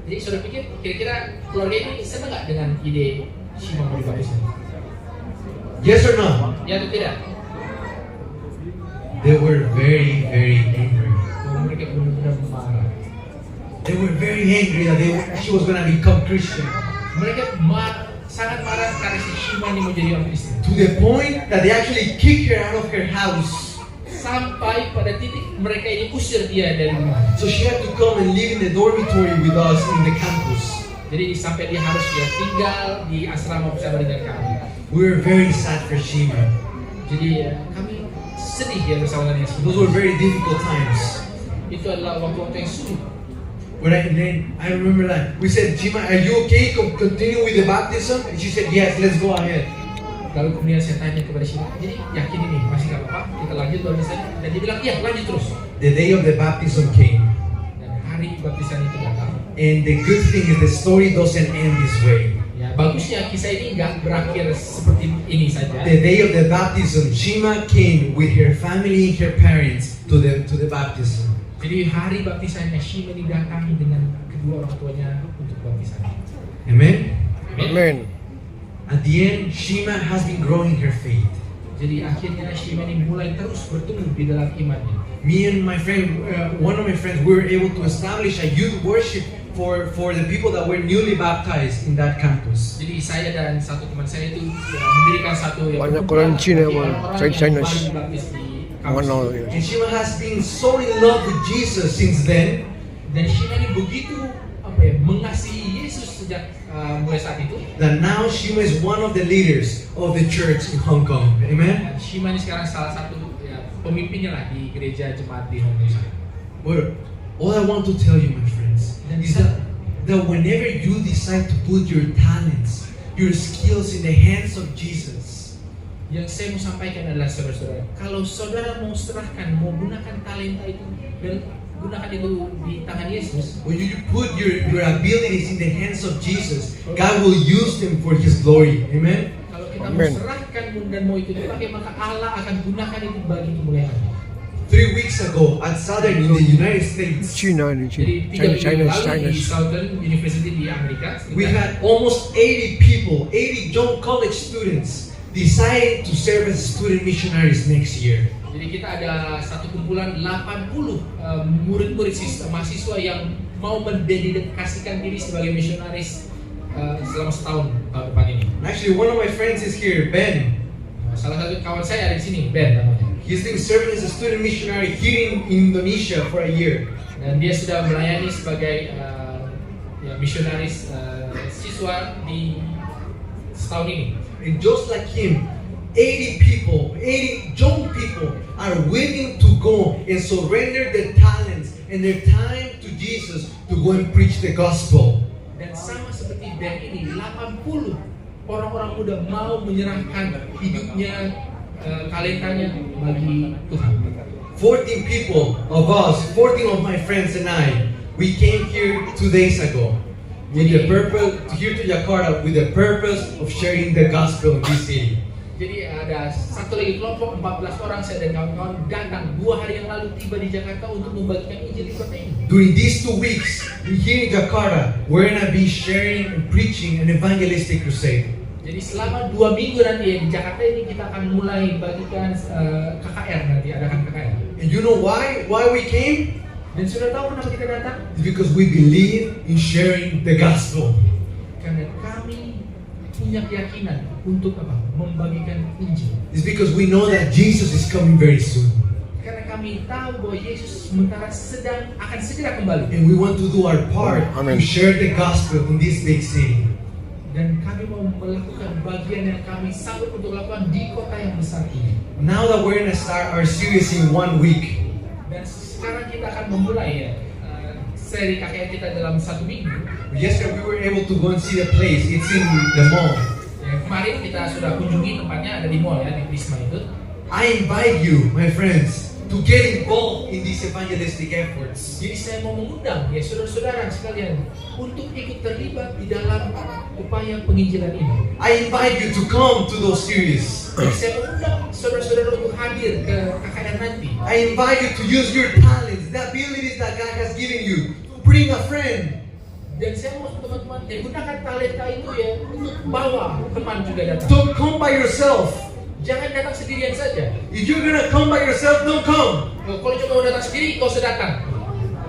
Jadi saudara pikir kira-kira keluarga ini senang nggak dengan ide Shima mau dibaptis? Yes or no? Ya atau tidak? They were very, very angry. Mereka benar-benar marah. They were very angry that she was going to become Christian. Mereka sangat marah karena si Shima ini mau jadi orang Kristen. To the point that they actually kicked her out of her house. Sampai pada titik mereka ini usir dia dari rumah. So she had to come and live in the dormitory with us in the campus. Jadi sampai dia harus tinggal di asrama bersama dengan kami. We were very sad for Shima. Jadi kami sedih ya bersama dengan Shima. Those were very difficult times. Itu adalah waktu-waktu yang sulit. And then I remember that we said, "Shima, are you okay to continue with the baptism?" And she said, "Yes, let's go ahead." Lalu kemudian saya tanya kepada Shima, jadi yakin ini masih nggak apa-apa kita lanjut baptisan? Dan dia bilang, iya lanjut terus. The day of the baptism came. Dan hari baptisan itu datang. And the good thing is the story doesn't end this way. Ya bagusnya kisah ini nggak berakhir seperti ini saja. The day of the baptism, Shima came with her family and her parents to the baptism. Jadi hari baptisannya Shima ini datangi dengan kedua orang tuanya untuk baptisan. Amen. Amen. At the end, Shima has been growing her faith. Jadi akhirnya Shima ini mulai terus bertumbuh di dalam imannya. Me and my friend, one of my friends, we were able to establish a youth worship for the people that were newly baptized in that campus. Jadi saya dan satu teman saya itu mendirikan satu Banyak orang Cina, orang Chinese. yang baru dibaptis di Mengenal, ya. And Shima has been so in love with Jesus since then. Dan Shima ini begitu mengasihi Yesus sejak mulai saat itu. That now Shima is one of the leaders of the church in Hong Kong. Amen. Dan Shima ini sekarang salah satu pemimpinnya lah di gereja jemaat di Hong Kong. But all I want to tell you, my friends, is that whenever you decide to put your talents, your skills in the hands of Jesus, yang saya mau sampaikan adalah saudara-saudara, kalau saudara mau serahkan, mau gunakan talenta itu dan gunakan itu di tangan Yesus, when you put your abilities in the hands of Jesus, God will use them for His glory. Amen. kalau kita Amen. mau serahkan dan mau itu dipakai, maka Allah akan gunakan itu bagi kemuliaan. 3 weeks ago at Southern in the United States, China ni Jadi China. 3 China, minggu lalu China. di Southern University di Amerika we Serikat, had almost 80 people, 80 young college students, decided to serve as student missionaries next year. jadi kita ada satu kumpulan 80 murid-murid mahasiswa yang mau mendedikasikan diri sebagai misionaris selama setahun tahun depan ini. Actually, one of my friends is here, Ben. Salah satu kawan saya ada di sini, Ben namanya. He's been serving as a student missionary here in Indonesia for a year. Dan dia sudah melayani sebagai misionaris siswa di setahun ini. And just like him, 80 people, 80 young people are willing to go and surrender their talents and their time to Jesus to go and preach the gospel. Dan sama seperti Ben ini, 80 orang-orang muda mau menyerahkan hidupnya, talentanya bagi Tuhan. 14 people of us, 14 of my friends and I, we came here 2 days ago with the purpose, here to Jakarta with the purpose of sharing the gospel in this city. Jadi ada satu lagi kelompok 14 orang saya dan kawan-kawan datang 2 hari yang lalu tiba di Jakarta untuk membagikan Injil di kota ini. During these 2 weeks, here in Jakarta, we're gonna be sharing and preaching an evangelistic crusade. Jadi selama 2 minggu nanti di Jakarta ini kita akan mulai bagikan KKR, nanti adakan KKR. And you know why? Why we came? Dan sudah tahu kenapa kita datang? It's because we believe in sharing the gospel. Karena kami punya keyakinan untuk apa? Membagikan Injil. It's because we know that Jesus is coming very soon. Karena kami tahu bahwa Yesus sementara akan segera kembali. And we want to do our part Amen. to share the gospel in this big city. Dan kami mau melakukan bagian yang kami sanggup untuk lakukan di kota yang besar ini. Now that we're gonna start our series in 1 week, Dan sekarang kita akan memulai seri KKR kita dalam 1 minggu. yesterday we were able to go and see the place. It's in the mall. Kemarin kita sudah kunjungi tempatnya, ada di mall ya, di Prisma itu. I invite you, my friends, to get involved in these evangelistic efforts. Jadi saya mau mengundang ya saudara-saudara sekalian untuk ikut terlibat di dalam upaya penginjilan ini. I invite you to come to those series. Jadi saya mengundang saudara-saudara untuk hadir ke KKR nanti. I invite you to use your talents, the abilities that God has given you, to bring a friend. Dan saya mau teman-teman gunakan talenta itu ya untuk bawa teman juga datang. Don't come by yourself. Jangan datang sendirian saja. If you're gonna come by yourself, don't come. Kalau coba mau datang sendiri, kau usah datang.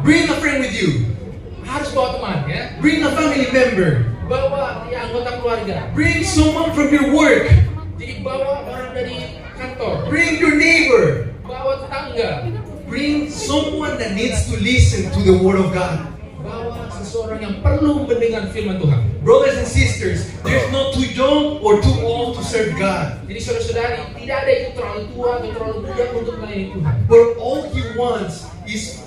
Bring a friend with you. Harus bawa teman ya. Bring a family member. Bawa ya anggota keluarga. Bring someone from your work. Jadi bawa orang dari kantor. Bring your neighbor. Bawa tetangga. Bring someone that needs to listen to the word of God. Bawa seseorang yang perlu mendengar firman Tuhan. Brothers and sisters, there's no too young or too old to serve God. Jadi saudara-saudari, tidak ada itu terlalu tua atau terlalu muda untuk melayani Tuhan. But all He wants is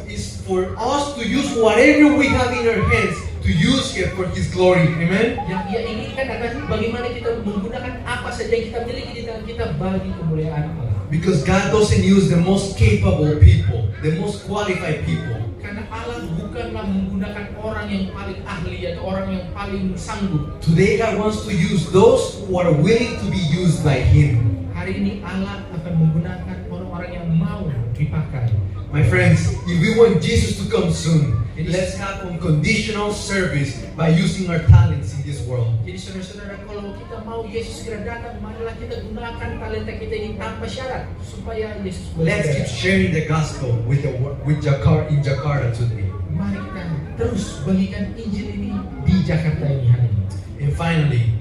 for us to use whatever we have in our hands to use it for His glory. Amen? Yang Ia inginkan adalah bagaimana kita menggunakan apa saja yang kita miliki di tangan kita bagi kemuliaan Allah. Because God doesn't use the most capable people, the most qualified people. Karena Allah bukanlah menggunakan orang yang paling ahli atau orang yang paling sanggup. Today God wants to use those who are willing to be used by Him. Hari ini Allah akan menggunakan orang-orang yang mau dipakai. My friends, if we want Jesus to come soon, let's have unconditional service by using our talents in this world. Jadi saudara-saudara, kalau kita mau Yesus segera datang, marilah kita gunakan talenta kita ini tanpa syarat supaya Yesus boleh Let's keep datang. sharing the gospel with Jakarta today. Mari kita terus bagikan Injil ini di Jakarta ini hari ini. And finally,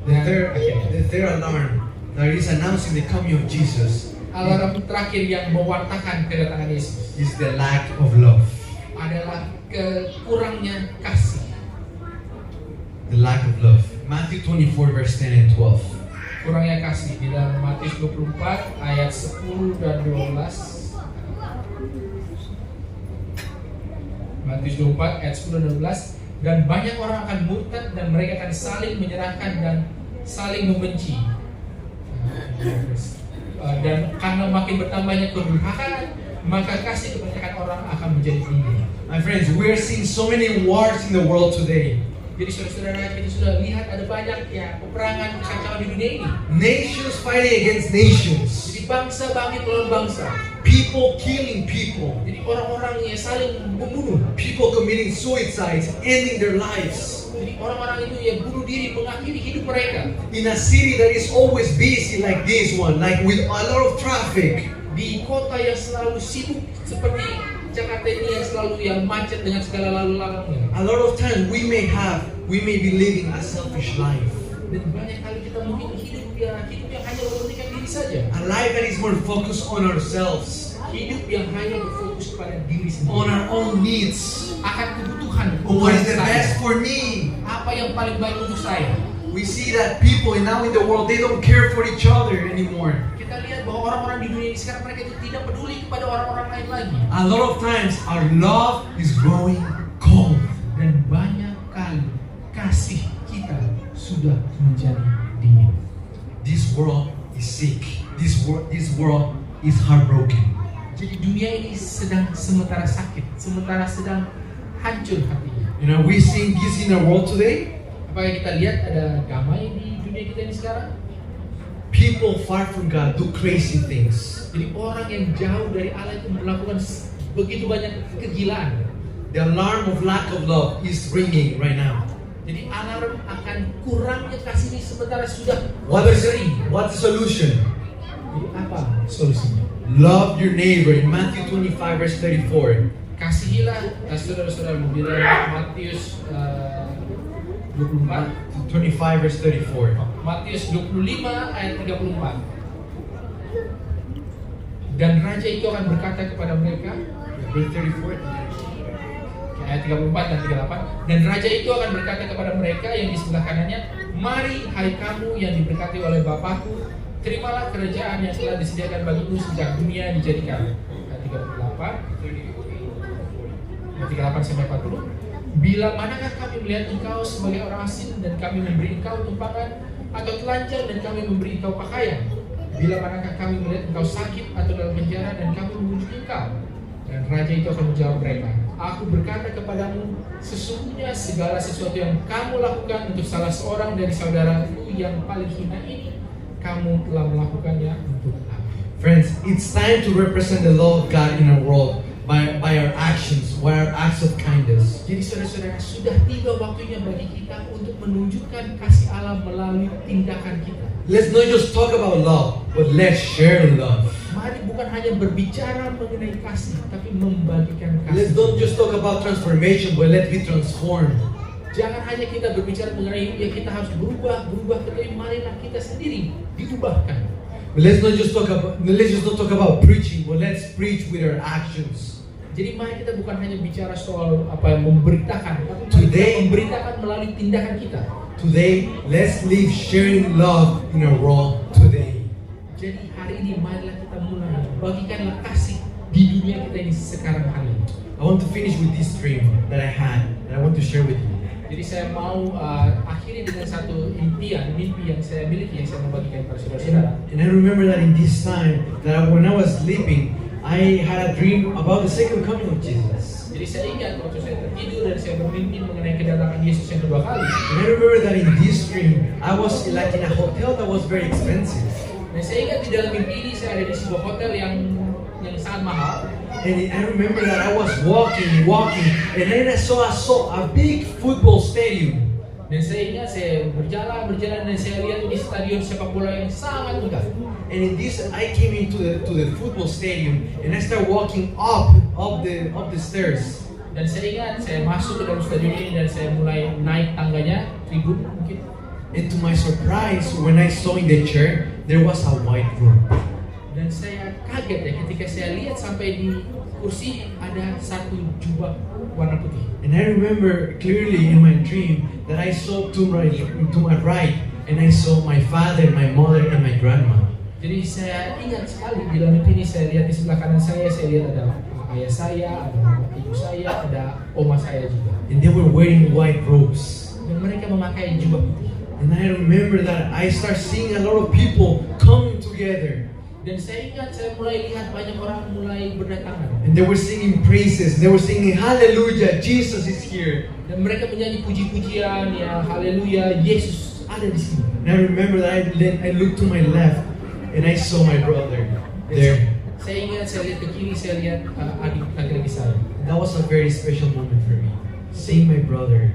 the third alarm that is announcing the coming of Jesus alarm terakhir yang mewartakan kedatangan Yesus is the lack of love. adalah kurangnya kasih. The lack of love. Matthew 24 verse 10 and 12. Kurangnya kasih di dalam Matius 24 ayat 10 dan 12. Matius 24 ayat 10 dan 12. Dan banyak orang akan murtad dan mereka akan saling menyerahkan dan saling membenci. Dan karena makin bertambahnya kedurhakaan, maka kasih kebanyakan orang akan menjadi tinggi. My friends, we are seeing so many wars in the world today. Jadi saudara-saudara, kita sudah lihat ada banyak ya peperangan, kekacauan di dunia ini. Nations fighting against nations. Jadi bangsa bangkit melawan bangsa. People killing people. Jadi orang-orang yang saling membunuh. People committing suicides, ending their lives. Jadi orang-orang itu ya bunuh diri, mengakhiri hidup mereka. In a city that is always busy like this one, like with a lot of traffic. Di kota yang selalu sibuk seperti Jakarta ini yang selalu yang macet dengan segala lalu lalangnya. A lot of times we may be living a selfish life. Dan banyak kali kita mungkin hidup yang hanya mementingkan diri saja. A life that is more focused on ourselves, Hidup yang hanya berfokus pada diri on sendiri. our own needs, Akan kebutuhan on what is the saya. best for me. Apa yang paling baik untuk saya. We see that people now in the world, they don't care for each other anymore. Kita lihat bahwa orang-orang di dunia ini sekarang mereka itu tidak peduli kepada orang-orang lain lagi. A lot of times our love is growing cold. Dan banyak kali kasih kita sudah menjadi dingin. This world is sick. This world is heartbroken. Jadi dunia ini sedang sementara sakit, sementara sedang hancur hatinya. You know, we seeing this in the world today. Apakah kita lihat ada damai di dunia kita ini sekarang? People far from God do crazy things. Jadi orang yang jauh dari Allah itu melakukan begitu banyak kegilaan. The alarm of lack of love is ringing right now. Jadi alarm akan kurangnya kasih ini sementara sudah What's sering. the solution? Jadi apa solusinya? Love your neighbor in Matthew 25 verse 34. Kasihilah saudara-saudara di dalam Matius 24. 25 verse 34. Matius 25 ayat 34. Dan raja itu akan berkata kepada mereka, Verse 34. ayat 34 dan 38. Dan raja itu akan berkata kepada mereka yang di sebelah kanannya, mari hai kamu yang diberkati oleh Bapakku, terimalah kerajaan yang telah disediakan bagimu sejak dunia dijadikan. Ayat 38. Ayat 38 sampai 40. Bila manakah kami melihat engkau sebagai orang asing dan kami memberi engkau tumpangan, atau telanjang dan kami memberi engkau pakaian? Bila manakah kami melihat engkau sakit atau dalam penjara dan kami mengunjungi engkau? Dan raja itu akan menjawab mereka, aku berkata kepadamu, sesungguhnya segala sesuatu yang kamu lakukan untuk salah seorang dari saudaraku yang paling hina ini, kamu telah melakukannya untuk aku. Friends, it's time to represent the love of God in our world by our actions, by our acts of kindness. Jadi saudara-saudara, sudah tiba waktunya bagi kita untuk menunjukkan kasih Allah melalui tindakan kita. Let's not just talk about love, but let's share love. Mari bukan hanya berbicara mengenai kasih, tapi membagikan Let's kasih. not just talk about transformation, but let's be transformed. Jangan hanya kita berbicara mengenai ya kita harus berubah, tetapi marilah kita sendiri diubahkan. Let's not just talk about preaching, but let's preach with our actions. Jadi mari kita bukan hanya bicara soal apa yang memberitakan, tapi mari Today- kita memberitakan melalui tindakan kita. Today, let's live sharing love in our world today. Jadi hari ini marilah kita mulai bagikanlah kasih di dunia kita ini sekarang hari ini. I want to finish with this dream that I had, that I want to share with you. Jadi saya mau akhiri dengan satu mimpi yang saya miliki, yang saya mau bagikan kepada saudara-saudara. And I remember that in this time, when I was sleeping, I had a dream about the second coming of Jesus. Jadi saya ingat waktu saya tertidur dan saya bermimpi mengenai kedatangan Yesus yang kedua kali. And I remember that in this dream, I was like in a hotel that was very expensive. Dan saya ingat di dalam mimpi ini saya ada di sebuah hotel yang sangat mahal. And I remember that I was walking, and then I saw a big football stadium. Dan saya ingat saya berjalan dan saya lihat di stadion sepak bola yang sangat megah. And in this, I came into the football stadium, and I started walking up the stairs. Dan saya ingat saya masuk ke dalam stadion ini dan saya mulai naik tangganya, tribun mungkin. And to my surprise, when I saw in the chair, there was a white room. Dan Dan saya kaget ya ketika saya lihat sampai di kursi ada satu jubah warna putih. And I remember clearly in my dream that I saw to my right, and I saw my father, my mother, and my grandma. Jadi saya ingat sekali di dalam mimpi ini, saya lihat di sebelah kanan saya lihat ada ayah saya, ada ibu saya, ada oma saya juga. And they were wearing white robes. Dan mereka memakai jubah putih. And I remember that I start seeing a lot of people coming together. Dan saya ingat saya mulai lihat banyak orang mulai berdatangan. And they were singing praises. They were singing, Hallelujah, Jesus is here. Dan mereka menyanyi puji-pujian, ya Haleluya, Yesus ada di sini. And I remember that I looked to my left and I saw my brother there. Saya ingat saya lihat ke kiri, saya lihat adik laki-laki saya. That was a very special moment for me. Seeing my brother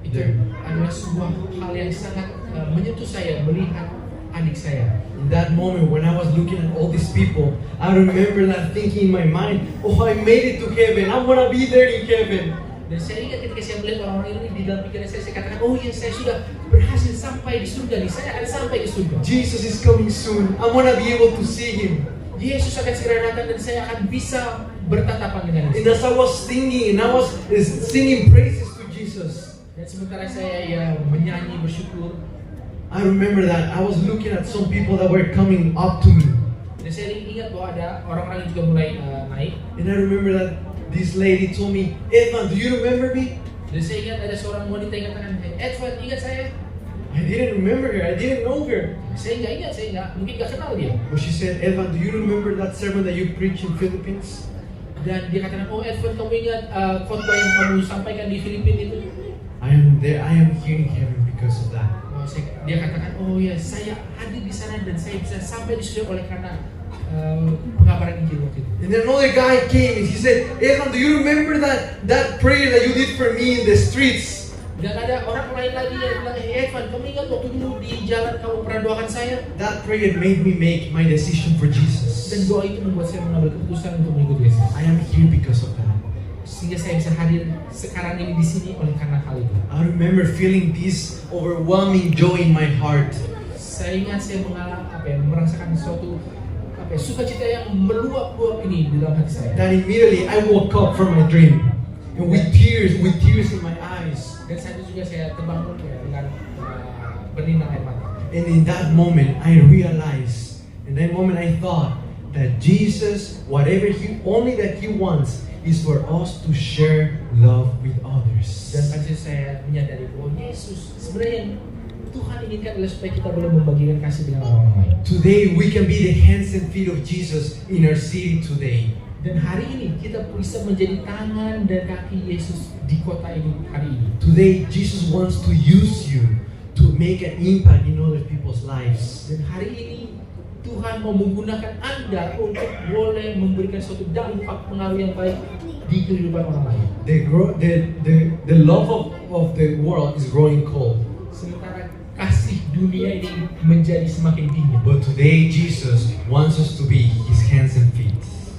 Itu there. adalah sebuah hal yang sangat menyentuh saya melihat adik saya. In that moment when I was looking at all these people, I remember that thinking in my mind, oh, I made it to heaven. I'm gonna be there in heaven. Dan saya ingat ketika saya melihat orang-orang ini di dalam pikiran saya katakan, oh iya saya sudah berhasil sampai di surga nih, saya akan sampai di surga. Jesus is coming soon. I'm gonna be able to see him. Yesus akan segera datang dan saya akan bisa bertatapan dengan And Yesus. as I was singing, and I was singing praises to Jesus, Dan sementara saya ya menyanyi bersyukur, I remember that I was looking at some people that were coming up to me. dan saya ingat bahwa ada orang-orang yang juga mulai naik. And I remember that this lady told me, Edvan, do you remember me? Dan saya ingat ada seorang wanita yang katakan, Edvan, ingat saya? I didn't remember her. I didn't know her. Saya nggak ingat, mungkin nggak kenal dia. But she said, Edvan, do you remember that sermon that you preached in Philippines? Dan dia katakan, oh Edvan, kamu ingat khotbah yang kamu sampaikan di Filipina itu? I am there. I am here in heaven because of that. Dia katakan, oh ya saya hadir di sana dan saya bisa sampai di surga oleh karena pengabaran Injil waktu itu. And then another guy came and he said, Edvan, do you remember that prayer that you did for me in the streets? Dan ada orang lain lagi yang bilang, Edvan, kamu ingat waktu dulu di jalan kamu pernah doakan saya? That prayer made me make my decision for Jesus. Dan doa itu membuat saya mengambil keputusan untuk mengikuti Yesus. I am here because of that. Sehingga saya bisa hadir sekarang ini di sini oleh karena hal itu. I remember feeling this overwhelming joy in my heart. Saya ingat saya merasakan suatu sukacita yang meluap-luap ini di dalam hati saya. That immediately I woke up from my dream, and with tears in my eyes. Dan saat itu juga saya terbangun ya, dengan berlinang air mata. And in that moment, I realized, in that moment I thought that Jesus, whatever that He wants, is for us to share love with others. Dan saat itu saya menyadari bahwa Yesus sebenarnya yang Tuhan inginkan adalah supaya kita boleh membagikan kasih dengan orang lain. Today we can be the hands and feet of Jesus in our city today. Dan hari ini kita bisa menjadi tangan dan kaki Yesus di kota ini hari ini. Today Jesus wants to use you to make an impact in other people's lives. Dan hari ini Tuhan mau menggunakan Anda untuk boleh memberikan suatu dampak pengaruh yang baik di kehidupan orang lain. The love of the world is growing cold. Sementara kasih dunia ini menjadi semakin dingin. But today Jesus wants us to be His hands and feet.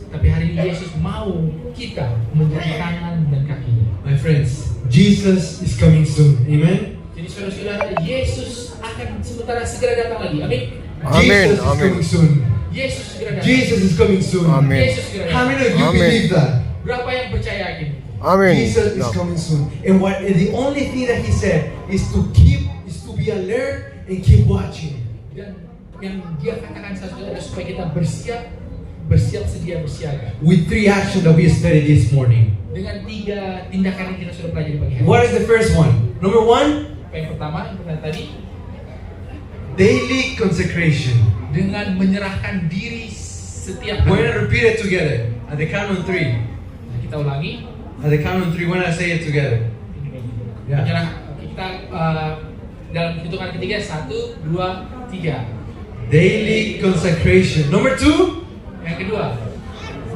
Tapi hari ini Yesus mau kita menjadi tangan dan kakinya. My friends, Jesus is coming soon. Amen. Jadi saudara-saudara, Yesus akan sementara segera datang lagi. Amin. Amen, Jesus is amen. coming soon. Yesus segera datang. Jesus is coming soon. Amen. Yesus segera How datang. many of you Amen. believe that? Berapa yang percaya ini? Amen. Jesus is No. coming soon. And the only thing that He said is to be alert and keep watching. Dan yang dia katakan saudara adalah supaya kita bersiap sedia bersiaga. With 3 actions that we studied this morning. Dengan 3 tindakan yang kita sudah pelajari pagi hari. What is the first one? Number 1, Apa yang pertama, yang pertama tadi, daily consecration. dengan menyerahkan diri setiap We're hari. gonna repeat it together at the count of 3. Kita ulangi. At the count of 3, when I say it together. Yeah. Kita dalam hitungan ketiga 1, 2, 3. Daily consecration. Number 2, Yang kedua,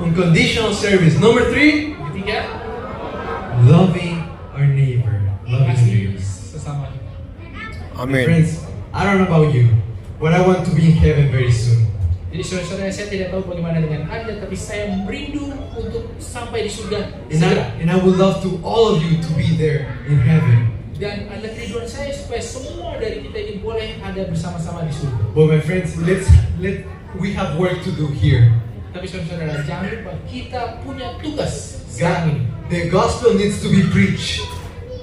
unconditional service. Number 3, yang ketiga, loving our neighbor. Loving our kasih neighbor. sesama kita. Amen. Friends, I don't know about you, but I want to be in heaven very soon. Jadi saudara-saudara, saya tidak tahu bagaimana dengan Anda, tapi saya merindu untuk sampai di surga segera. And I would love to all of you to be there in heaven. Dan ada kerinduan saya supaya semua dari kita ini boleh ada bersama-sama di surga. But my friends, we have work to do here. Tapi saudara-saudara, jangan lupa kita punya tugas God, sekarang ini. the gospel needs to be preached.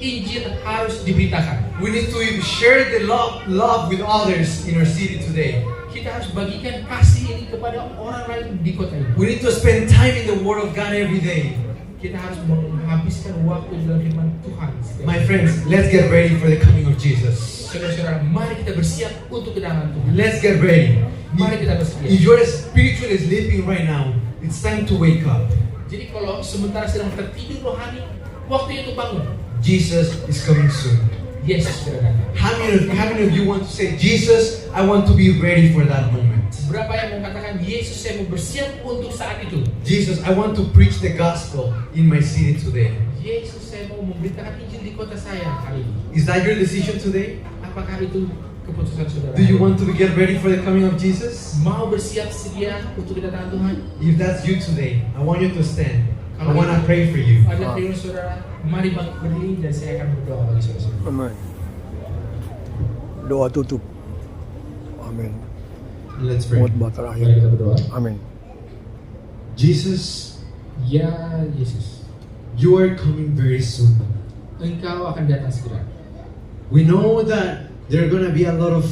Injil harus diberitakan. We need to share the love with others in our city today. Kita harus bagikan kasih ini kepada orang lain di kota ini. We need to spend time in the Word of God every day. Kita harus menghabiskan waktu dalam firman Tuhan. My friends, let's get ready for the coming of Jesus. Saudara-saudara, mari kita bersiap untuk kedatangan Tuhan. Let's get ready. Mari kita bersedia. If you're spiritually sleeping right now, it's time to wake up. Jadi kalau sementara sedang tertidur rohani, waktunya untuk bangun. Jesus is coming soon. Yesus sudah datang. How many of you want to say, Jesus, I want to be ready for that moment? Berapa yang mengatakan, Yesus, saya mau bersiap untuk saat itu. Jesus, I want to preach the gospel in my city today. Yesus, saya mau memberitakan Injil di kota saya hari ini. Is that your decision today? Apakah itu keputusan saudara? Do you want to get ready for the coming of Jesus? Mau bersiap sedia untuk kedatangan Tuhan? If that's you today, I want you to stand. I want to pray for you. Adalah firman saudara, mari berdiri dan saya akan berdoa bagi saudara. Amin. Doa tutup. Amin. Let's pray. Khotbah Mari terakhir. kita berdoa. Amin. Jesus, Ya Yesus, you are coming very soon. Engkau akan datang segera. We know that there's going to be a lot of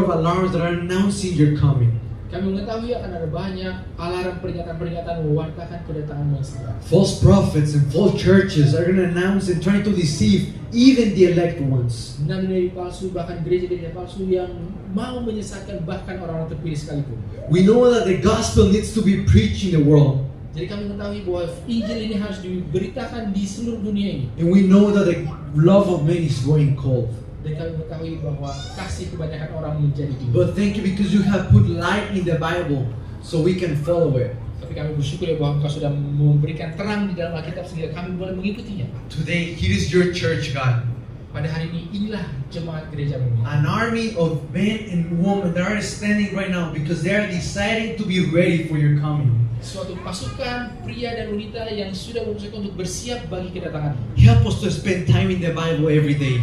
alarms that are announcing your coming. Kami mengetahui akan ada banyak alarm peringatan-peringatan mewartakan kedatangan yang segera. False prophets and false churches are going to announce and try to deceive even the elect ones. Nabi-nabi palsu, bahkan gereja-gereja palsu yang mau menyesatkan bahkan orang-orang terpilih sekalipun. We know that the gospel needs to be preached in the world. Jadi kami mengetahui bahwa Injil ini harus diberitakan di seluruh dunia ini. And we know that the love of many is growing cold. Dan kami mengetahui bahwa kasih kebanyakan orang menjadi tinggi. But thank you because you have put light in the Bible so we can follow it. Tapi kami bersyukur ya bahwa Engkau sudah memberikan terang di dalam Alkitab sehingga kami boleh mengikutinya. Today, here is your church, God. Pada hari ini, inilah jemaat gereja ini. An army of men and women that are standing right now because they are deciding to be ready for your coming. Suatu pasukan pria dan wanita yang sudah memutuskan untuk bersiap bagi kedatangan. Help us to spend time in the Bible every day.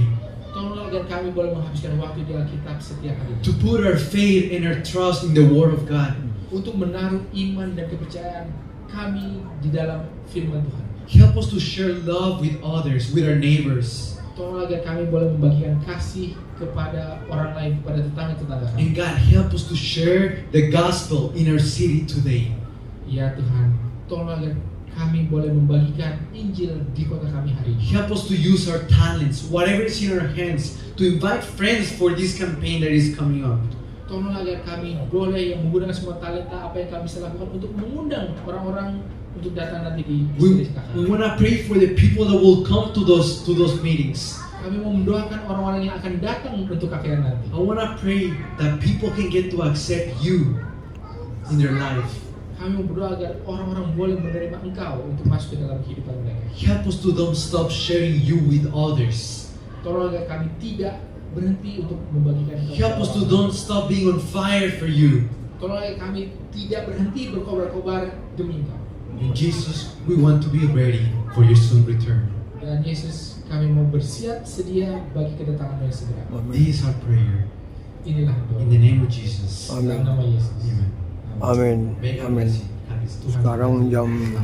Tolonglah agar kami boleh menghabiskan waktu di Alkitab setiap hari. To put our faith and our trust in the Word of God. Untuk menaruh iman dan kepercayaan kami di dalam firman Tuhan. Help us to share love with others, with our neighbors. Tolong agar kami boleh membagikan kasih kepada orang lain, kepada tetangga-tetangga kami. And God, help us to share the gospel in our city today. Ya Tuhan, tolong agar kami boleh membagikan Injil di kota kami hari ini. Help us to use our talents, whatever is in our hands, to invite friends for this campaign that is coming up. Tolong agar kami boleh yang menggunakan semua talenta apa yang kami bisa lakukan untuk mengundang orang-orang untuk datang nanti di We kami. want to pray for the people that will come to those meetings. Kami mau mendoakan orang-orang yang akan datang untuk KKR nanti. I want to pray that people can get to accept you in their life. Kami mau berdoa agar orang-orang boleh menerima Engkau untuk masuk ke dalam kehidupan mereka. Help us to don't stop sharing you with others. Tolong agar kami tidak berhenti untuk membagikan Engkau. Help us to don't stop being on fire for you. Tolong agar kami tidak berhenti berkobar-kobar demi Engkau. In Jesus, we want to be ready for your soon return. Dan Yesus, kami mau bersiap sedia bagi kedatangan yang segera. Amin. This is our prayer. Inilah doa. In the name of Jesus. Dalam Amin. nama Yesus. Amen. Amin. May God Amin. bless you. Happy Easter. Sekarang jam ya.